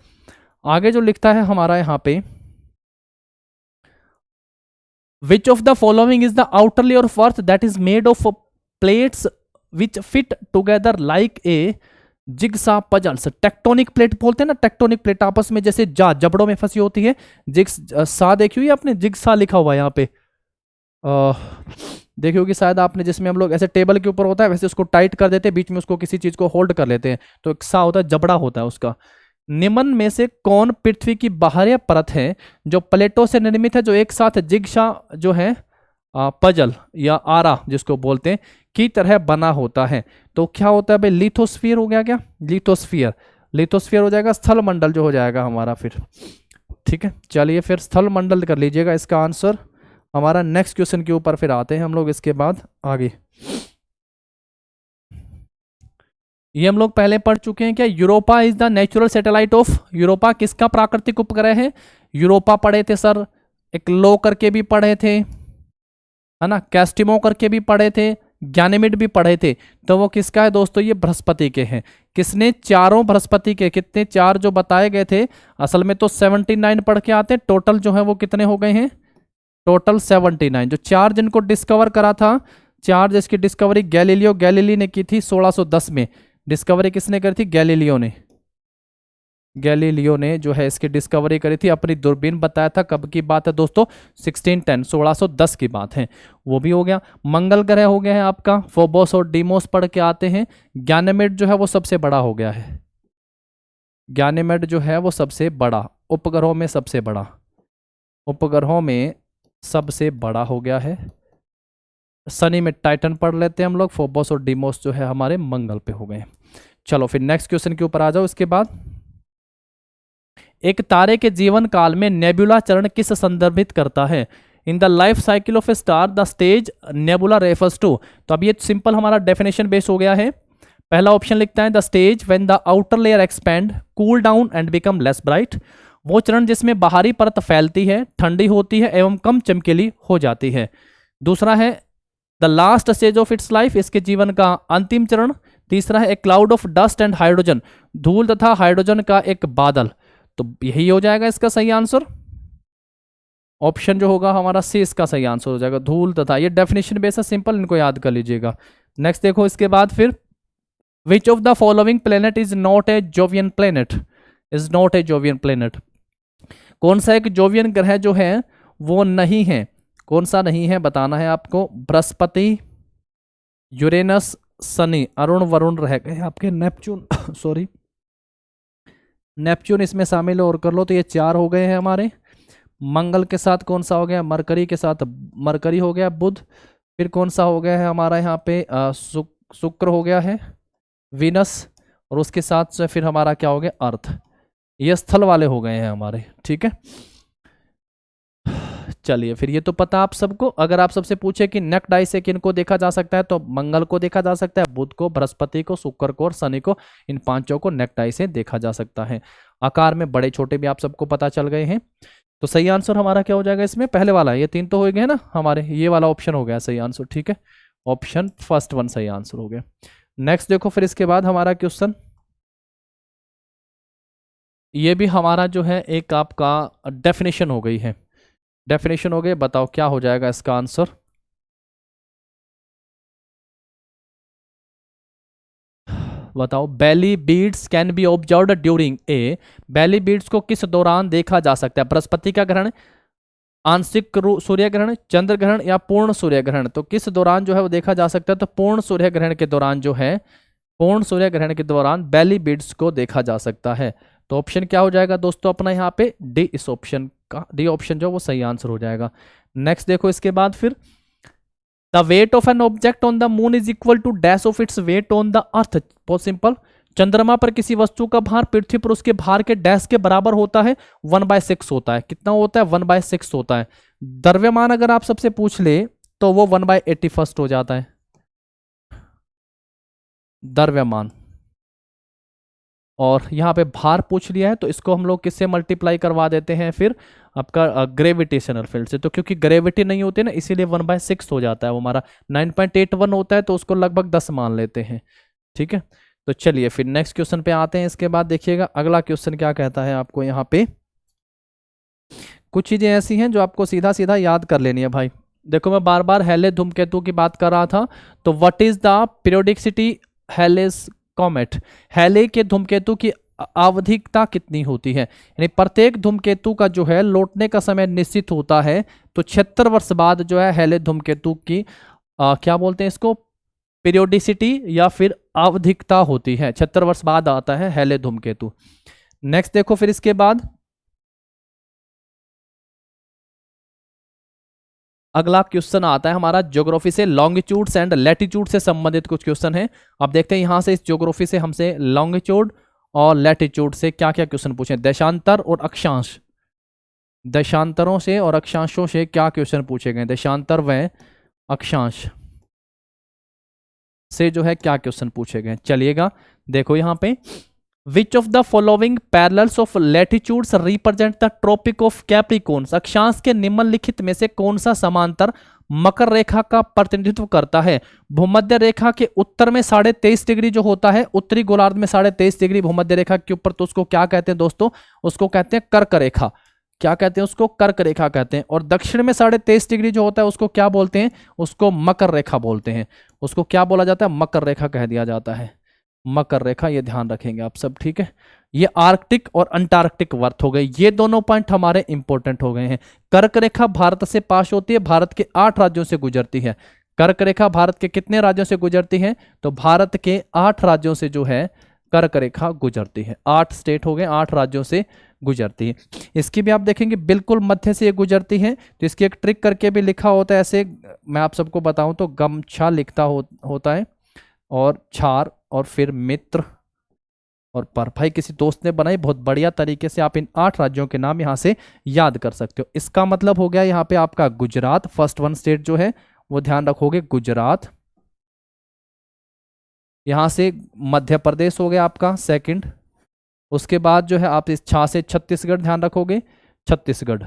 आगे जो लिखता है हमारा यहाँ पे, Which of the following is the outer layer of earth that is made of plates which fit together like a jigsaw puzzles, tectonic plate बोलते हैं ना, टेक्टोनिक प्लेट आपस में जैसे जबड़ों में फंसी होती है। जिग्स सा देखी हुई है आपने, जिग्सा लिखा हुआ है यहाँ पे, देखी होगी शायद आपने, जिसमें हम लोग ऐसे टेबल के ऊपर होता है वैसे उसको टाइट कर देते हैं, बीच में उसको किसी चीज को होल्ड कर लेते हैं, तो एक सा होता है, जबड़ा होता है उसका। निम्न में से कौन पृथ्वी की बाहरी परत है जो प्लेटों से निर्मित है, जो एक साथ जिग्सा जो है पजल या आरा जिसको बोलते हैं की तरह बना होता है? तो क्या होता है भाई, लिथोस्फीयर हो गया क्या, लिथोस्फीयर, लिथोस्फीयर हो जाएगा, स्थल मंडल जो हो जाएगा हमारा फिर। ठीक है, चलिए फिर स्थल मंडल कर लीजिएगा इसका आंसर हमारा। नेक्स्ट क्वेश्चन के ऊपर फिर आते हैं हम लोग इसके बाद आगे। ये हम लोग पहले पढ़ चुके हैं क्या, Europa is the natural satellite of, Europa किसका प्राकृतिक उपग्रह है? यूरोपा पढ़े थे सर, एक लो करके भी पढ़े थे, है ना, कैस्टिमो करके भी पढ़े थे, ज्ञानेमिड भी पढ़े थे। तो वो किसका है दोस्तों, ये बृहस्पति के हैं। किसने, चारों बृहस्पति के, कितने, चार जो बताए गए थे, असल में तो 79 पढ़ के आते हैं, टोटल जो है वो कितने हो गए हैं, टोटल 79। जो चार जिनको डिस्कवर करा था, चार जिसकी डिस्कवरी गैलीलियो गैलीली ने की थी 1610 में, डिस्कवरी किसने करी थी, गैलीलियो ने, गैलीलियो ने जो है इसकी डिस्कवरी करी थी, अपनी दूरबीन बताया था, कब की बात है दोस्तों, 1610, 1610 की बात है। वो भी हो गया। मंगल ग्रह हो गया है आपका, फोबोस और डीमोस पढ़ के आते हैं। गैनेमेड जो है वो सबसे बड़ा हो गया है, गैनेमेड जो है वो सबसे बड़ा, उपग्रहों में सबसे बड़ा, उपग्रहों में सबसे बड़ा हो गया है। शनि में टाइटन पढ़ लेते हैं हम लोग, फोबोस और डीमोस जो है हमारे मंगल पे हो गए। चलो फिर नेक्स्ट क्वेश्चन के ऊपर आ जाओ इसके बाद। एक तारे के जीवन काल में नेबुला चरण किस संदर्भित करता है? In the life cycle of a star the stage nebula refers to. तो अब ये सिंपल हमारा डेफिनेशन बेस हो गया है। पहला ऑप्शन लिखता है the stage when the outer layer expand cool down and become less bright, वो चरण जिसमें बाहरी परत फैलती है, ठंडी होती है एवं कम चमकीली हो जाती है। दूसरा है the last stage of its life, इसके जीवन का अंतिम चरण। तीसरा है ए cloud of dust and hydrogen, धूल तथा हाइड्रोजन का एक बादल। तो यही हो जाएगा इसका सही आंसर, ऑप्शन जो होगा हमारा सी इसका सही आंसर हो जाएगा, धूल तथा। ये डेफिनेशन बेस है, सिंपल, इनको याद कर लीजिएगा। नेक्स्ट देखो इसके बाद फिर, विच of the following planet is not a Jovian planet, is not a Jovian planet, कौन सा एक जोवियन ग्रह जो है वो नहीं है, कौन सा नहीं है बताना है आपको। बृहस्पति, यूरेनस, शनि, अरुण वरुण रह गए आपके, नेपच्यून सॉरी नेपच्यून इसमें शामिल और कर लो, तो ये चार हो गए हैं हमारे। मंगल के साथ कौन सा हो गया, मरकरी के साथ मरकरी हो गया, बुध, फिर कौन सा हो गया है हमारा यहाँ पे शुक्र हो गया है, वीनस, और उसके साथ से फिर हमारा क्या हो गया, अर्थ। ये स्थल वाले हो गए हैं हमारे, ठीक है। चलिए फिर, ये तो पता आप सबको। अगर आप सबसे पूछे कि नेक्ड आई से किनको देखा जा सकता है, तो मंगल को देखा जा सकता है, बुध को, बृहस्पति को, शुक्र को और शनि को, इन पांचों को नेक्ड आई से देखा जा सकता है। आकार में बड़े छोटे भी आप सबको पता चल गए हैं। तो सही आंसर हमारा क्या हो जाएगा इसमें, पहले वाला, ये तीन तो हो गए ना हमारे, ये वाला ऑप्शन हो गया सही आंसर, ठीक है, ऑप्शन फर्स्ट वन सही आंसर हो गया। नेक्स्ट देखो फिर इसके बाद हमारा क्वेश्चन, ये भी हमारा जो है एक आपका डेफिनेशन हो गई है, डेफिनेशन हो गई, बताओ क्या हो जाएगा इसका आंसर। बताओ, Baily beads can be observed during a, Baily beads को किस दौरान देखा जा सकता है? बृहस्पति का ग्रहण, आंशिक सूर्य ग्रहण, चंद्र ग्रहण या पूर्ण सूर्य ग्रहण। तो किस दौरान जो है वो देखा जा सकता है? तो पूर्ण सूर्य ग्रहण के दौरान जो है, पूर्ण सूर्य ग्रहण के दौरान बेली बीड्स को देखा जा सकता है। तो ऑप्शन क्या हो जाएगा दोस्तों अपना यहाँ पे, डी, इस ऑप्शन का डी ऑप्शन जो वो सही आंसर हो जाएगा। नेक्स्ट देखो इसके बाद फिर, the weight of an object on the moon is equal to dash of its weight on the earth. बहुत सिंपल, चंद्रमा पर किसी वस्तु का भार पृथ्वी पर उसके भार के डैश के बराबर होता है, 1/6 होता है। कितना होता है? 1/6 होता है। द्रव्यमान अगर आप सबसे पूछ ले तो वो 1/81 हो जाता है द्रव्यमान। और यहाँ पे भार पूछ लिया है तो इसको हम लोग किससे मल्टीप्लाई करवा देते हैं फिर, आपका ग्रेविटेशनल फील्ड से। तो क्योंकि ग्रेविटी नहीं होती ना, इसीलिए 1/6 हो जाता है। वो हमारा 9.81 होता है तो उसको लगभग 10 मान लेते हैं, ठीक है। तो चलिए फिर नेक्स्ट क्वेश्चन पे आते हैं। इसके बाद देखिएगा अगला क्वेश्चन क्या कहता है आपको। यहाँ पे कुछ चीजें ऐसी हैं जो आपको सीधा सीधा याद कर लेनी है भाई। देखो मैं बार बार हेले धूमकेतु की बात कर रहा था, तो what is the periodicity Halley's comet. हैले के धूमकेतु की आवधिकता कितनी होती है, यानी प्रत्येक धूमकेतु का जो है लौटने का समय निश्चित होता है। तो 76 वर्ष बाद जो है हैले धूमकेतु की क्या बोलते हैं इसको, पीरियोडिसिटी या फिर आवधिकता होती है। 76 वर्ष बाद आता है हैले धूमकेतु। नेक्स्ट देखो फिर इसके बाद अगला क्वेश्चन आता है हमारा ज्योग्राफी से, लॉन्गिट्यूड्स एंड लैटिट्यूड से संबंधित कुछ क्वेश्चन है। अब देखते हैं यहां से इस ज्योग्राफी से हमसे लॉन्गिट्यूड और लैटिट्यूड से क्या क्या क्वेश्चन पूछे। देशांतर और अक्षांश, देशांतरों से और अक्षांशों से क्या क्वेश्चन पूछे गए, देशांतर व अक्षांश से जो है क्या क्वेश्चन पूछे गए। चलिएगा देखो यहां पे, which of the following parallels of latitudes represent the tropic of Capricorns, अक्षांश के निम्नलिखित में से कौन सा समांतर मकर रेखा का प्रतिनिधित्व करता है। भूमध्य रेखा के उत्तर में 23.5 डिग्री जो होता है, उत्तरी गोलार्ध में 23.5 डिग्री भूमध्य रेखा के ऊपर, तो उसको क्या कहते हैं दोस्तों, उसको कहते हैं कर्क रेखा। क्या कहते हैं उसको, कर्क रेखा कहते हैं। और दक्षिण में 23.5 डिग्री जो होता है उसको क्या बोलते हैं, उसको मकर रेखा बोलते हैं। उसको क्या बोला जाता है, मकर रेखा कह दिया जाता है, मकर रेखा, ये ध्यान रखेंगे आप सब, ठीक है। ये आर्कटिक और अंटार्कटिक वर्त हो गए, ये दोनों पॉइंट हमारे इंपॉर्टेंट हो गए हैं। कर्क रेखा भारत से पास होती है, भारत के 8 राज्यों से गुजरती है। कर्क रेखा भारत के कितने राज्यों से गुजरती है, तो भारत के 8 राज्यों से जो है कर्क रेखा गुजरती है। 8 स्टेट हो गए, 8 राज्यों से गुजरती है। इसकी भी आप देखेंगे बिल्कुल मध्य से ये गुजरती है, तो इसकी एक ट्रिक करके भी लिखा होता है ऐसे, मैं आप सबको बताऊं तो गमछा लिखता होता है और छार और फिर मित्र और पर। भाई किसी दोस्त ने बनाई, बहुत बढ़िया तरीके से आप इन 8 राज्यों के नाम यहां से याद कर सकते हो। इसका मतलब हो गया यहाँ पे आपका गुजरात, फर्स्ट 1 स्टेट जो है वो ध्यान रखोगे गुजरात। यहां से मध्य प्रदेश हो गया आपका सेकंड। उसके बाद जो है आप इस छा से छत्तीसगढ़ ध्यान रखोगे, छत्तीसगढ़,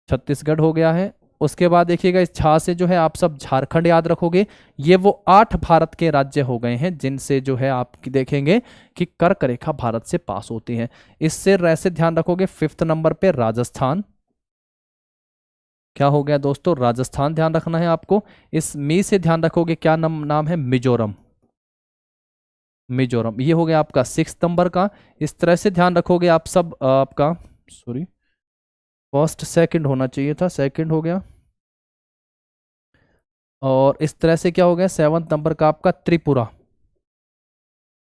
छत्तीसगढ़ हो गया है। उसके बाद देखिएगा इस छा से जो है आप सब झारखंड याद रखोगे। ये वो 8 भारत के राज्य हो गए हैं जिनसे जो है आप देखेंगे कि कर्क रेखा भारत से पास होती है। इससे रैसे ध्यान रखोगे 5th नंबर पे राजस्थान। क्या हो गया दोस्तों, राजस्थान ध्यान रखना है आपको। इस मी से ध्यान रखोगे क्या नाम है, मिजोरम, मिजोरम। ये हो गया आपका 6th नंबर का। इस तरह से ध्यान रखोगे आप सब, आपका सॉरी फर्स्ट सेकंड होना चाहिए था, सेकंड हो गया। और इस तरह से क्या हो गया 7th नंबर का आपका त्रिपुरा,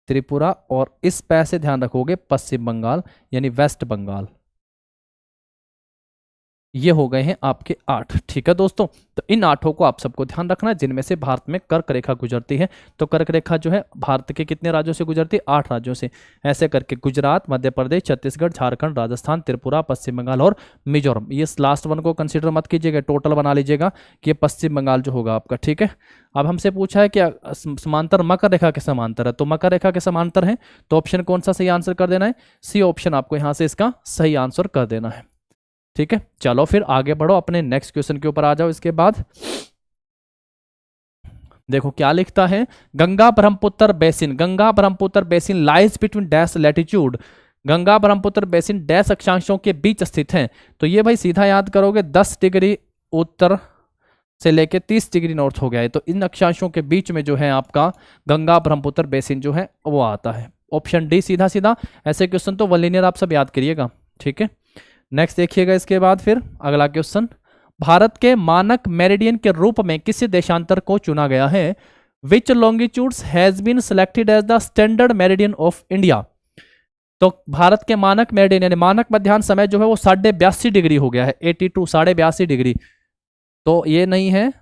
त्रिपुरा। और इस पैसे ध्यान रखोगे पश्चिम बंगाल यानी वेस्ट बंगाल। ये हो गए हैं आपके 8, ठीक है दोस्तों। तो इन 8 को आप सबको ध्यान रखना है जिनमें से भारत में कर्क रेखा गुजरती है। तो कर्क रेखा जो है भारत के कितने राज्यों से गुजरती है, 8 राज्यों से। ऐसे करके गुजरात, मध्य प्रदेश, छत्तीसगढ़, झारखंड, राजस्थान, त्रिपुरा, पश्चिम बंगाल और मिजोरम। ये लास्ट 1 को कंसिडर मत कीजिएगा, टोटल बना लीजिएगा कि ये पश्चिम बंगाल जो होगा आपका, ठीक है। अब हमसे पूछा है कि समांतर मकर रेखा के समांतर है, तो मकर रेखा के समांतर है, तो ऑप्शन कौन सा सही आंसर कर देना है, सी ऑप्शन आपको यहां से इसका सही आंसर कर देना है, ठीक है। चलो फिर आगे बढ़ो, अपने नेक्स्ट क्वेश्चन के ऊपर आ जाओ। इसके बाद देखो क्या लिखता है, Ganga Brahmaputra basin, Ganga Brahmaputra basin lies between dash latitude, Ganga Brahmaputra basin dash अक्षांशों के बीच स्थित है। तो ये भाई सीधा याद करोगे 10 डिग्री उत्तर से लेके 30 डिग्री नॉर्थ हो गया है। तो इन अक्षांशों के बीच में जो है आपका गंगा ब्रह्मपुत्र बेसिन जो है वो आता है, ऑप्शन डी सीधा सीधा। ऐसे क्वेश्चन तो वन आप सब याद करिएगा, ठीक है। नेक्स्ट देखिएगा इसके बाद फिर अगला क्वेश्चन, भारत के मानक मेरिडियन के रूप में किस देशांतर को चुना गया है, which longitudes has been selected as the standard meridian of India. तो भारत के मानक मेरिडियन यानी मानक मध्याह्न समय जो है वो 82.5 डिग्री हो गया है, 82 82.5 डिग्री। तो ये नहीं है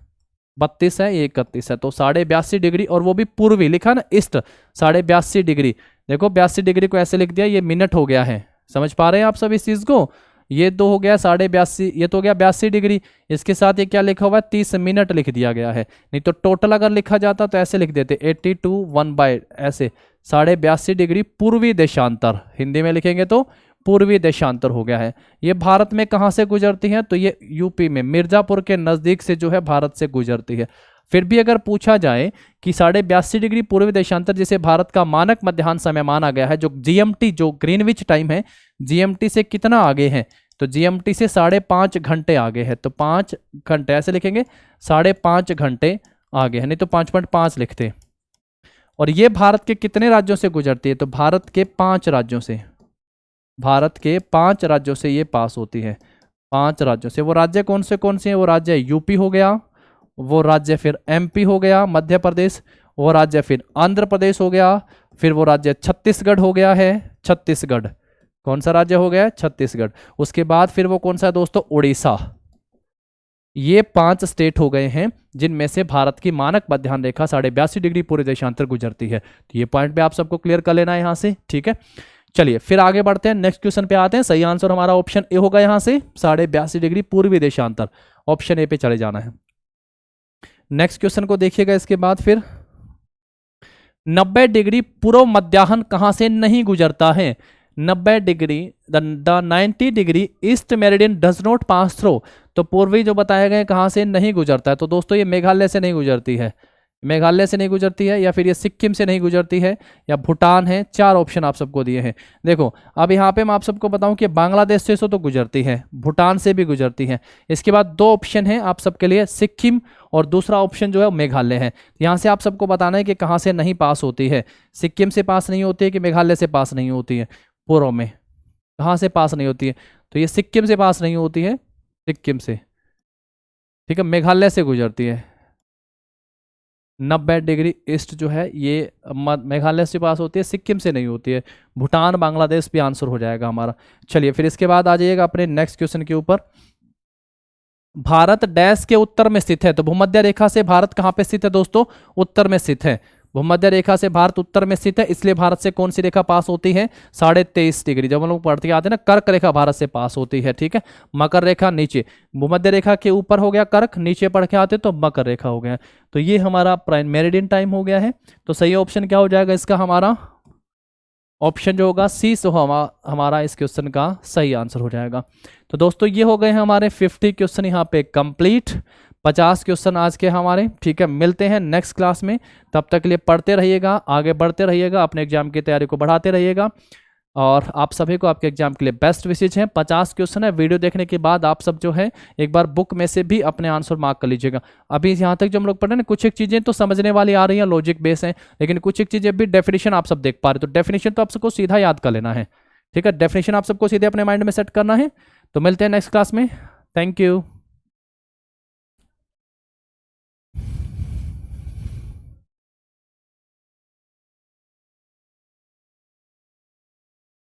32 है, ये 31 है, तो 82.5 डिग्री। और वो भी पूर्वी लिखा ना, ईस्ट 82.5 डिग्री। देखो 82 डिग्री को ऐसे लिख दिया, ये मिनट हो गया है, समझ पा रहे हैं आप सब इस चीज को। ये तो हो गया 82.5, ये तो हो गया 82 डिग्री, इसके साथ ये क्या लिखा हुआ है 30 मिनट लिख दिया गया है। नहीं तो टोटल अगर लिखा जाता तो ऐसे लिख देते 82 1 ऐसे 82.5 डिग्री पूर्वी देशांतर, हिंदी में लिखेंगे तो पूर्वी देशांतर हो गया है। ये भारत में कहाँ से गुजरती है, तो ये यूपी में मिर्जापुर के नजदीक से जो है भारत से गुजरती है। फिर भी अगर पूछा जाए कि 82.5 डिग्री पूर्वी देशांतर जिसे भारत का मानक मध्याह्न समय माना गया है, जो जीएमटी जो ग्रीनविच टाइम है, जीएमटी से कितना आगे है, तो जीएमटी से 5.5 घंटे आगे है। तो 5 घंटे ऐसे लिखेंगे, 5.5 घंटे आगे है, नहीं तो 5.5 लिखते। और ये भारत के कितने राज्यों से गुजरती है? तो भारत के 5 राज्यों से, भारत के 5 राज्यों से ये पास होती है, 5 राज्यों से। वो राज्य कौन से हैं? वो राज्य यूपी हो गया, वो राज्य फिर एमपी हो गया मध्य प्रदेश, वो राज्य फिर आंध्र प्रदेश हो गया, फिर वो राज्य छत्तीसगढ़ हो गया है, छत्तीसगढ़। कौन सा राज्य हो गया? छत्तीसगढ़। उसके बाद फिर वो कौन सा है दोस्तों? उड़ीसा। ये 5 स्टेट हो गए हैं जिनमें से भारत की मानक मध्याह्न रेखा 82.5 डिग्री पूरे देशांतर गुजरती है। तो ये पॉइंट भी आप सबको क्लियर कर लेना है यहां से, ठीक है। चलिए फिर आगे बढ़ते हैं, नेक्स्ट क्वेश्चन पे आते हैं। सही आंसर हमारा ऑप्शन ए होगा यहां से, 82.5 डिग्री पूर्वी देशांतर। ऑप्शन ए पे चले जाना है। नेक्स्ट क्वेश्चन को देखिएगा इसके बाद फिर, 90 डिग्री पूर्व मध्याह्न कहां से नहीं गुजरता है? 90 degree the 90 degree east meridian does not pass through. तो पूर्वी जो बताया गया कहां से नहीं गुजरता है? तो दोस्तों ये मेघालय से नहीं गुजरती है, मेघालय से नहीं गुजरती है, या फिर ये सिक्किम से नहीं गुजरती है, या भूटान है। 4 ऑप्शन आप सबको दिए हैं। देखो अब यहाँ पे मैं आप सबको बताऊं कि बांग्लादेश से तो गुजरती है, भूटान से भी गुजरती है। इसके बाद 2 ऑप्शन है आप सबके लिए, सिक्किम और दूसरा ऑप्शन जो है मेघालय है। यहाँ से आप सबको बताना है कि कहाँ से नहीं पास होती है, सिक्किम से पास नहीं होती है कि मेघालय से पास नहीं होती है। पूर्व में कहाँ से पास नहीं होती है? तो ये सिक्किम से पास नहीं होती है, सिक्किम से, ठीक है। मेघालय से गुजरती है। 90 डिग्री ईस्ट जो है ये मेघालय से पास होती है, सिक्किम से नहीं होती है। भूटान बांग्लादेश भी आंसर हो जाएगा हमारा। चलिए फिर इसके बाद आ जाइएगा अपने नेक्स्ट क्वेश्चन के ऊपर। भारत डैश के उत्तर में स्थित है। तो भूमध्य रेखा से भारत कहाँ पे स्थित है दोस्तों? उत्तर में स्थित है। भूमध्य रेखा से भारत उत्तर में स्थित है, इसलिए भारत से कौन सी रेखा पास होती है? 23.5 डिग्री। जब हम लोग पढ़ते आते हैं ना, कर्क रेखा भारत से पास होती है, ठीक है। मकर रेखा नीचे, भूमध्य रेखा के ऊपर हो गया कर्क, नीचे पढ़ के आते तो मकर रेखा हो गया। तो ये हमारा प्राइम मेरिडियन टाइम हो गया है। तो सही ऑप्शन क्या हो जाएगा इसका? हमारा ऑप्शन जो होगा सी, सो हमारा इस क्वेश्चन का सही आंसर हो जाएगा। तो दोस्तों ये हो गए हैं हमारे 50 क्वेश्चन यहाँ पे कंप्लीट, 50 क्वेश्चन आज के हमारे, ठीक है। मिलते हैं नेक्स्ट क्लास में, तब तक के लिए पढ़ते रहिएगा, आगे बढ़ते रहिएगा, अपने एग्जाम की तैयारी को बढ़ाते रहिएगा। और आप सभी को आपके एग्जाम के लिए बेस्ट विशेष हैं। 50 क्वेश्चन है, वीडियो देखने के बाद आप सब जो है एक बार बुक में से भी अपने आंसर मार्क कर लीजिएगा। अभी यहाँ तक जो हम लोग पढ़े ना, कुछ एक चीज़ें तो समझने वाली आ रही हैं, लॉजिक बेस है, लेकिन कुछ एक चीज़ें भी डेफिनेशन आप सब देख पा रहे, तो डेफिनेशन तो आप सबको सीधा याद कर लेना है, ठीक है। डेफिनेशन आप सबको सीधे अपने माइंड में सेट करना है। तो मिलते हैं नेक्स्ट क्लास में, थैंक यू।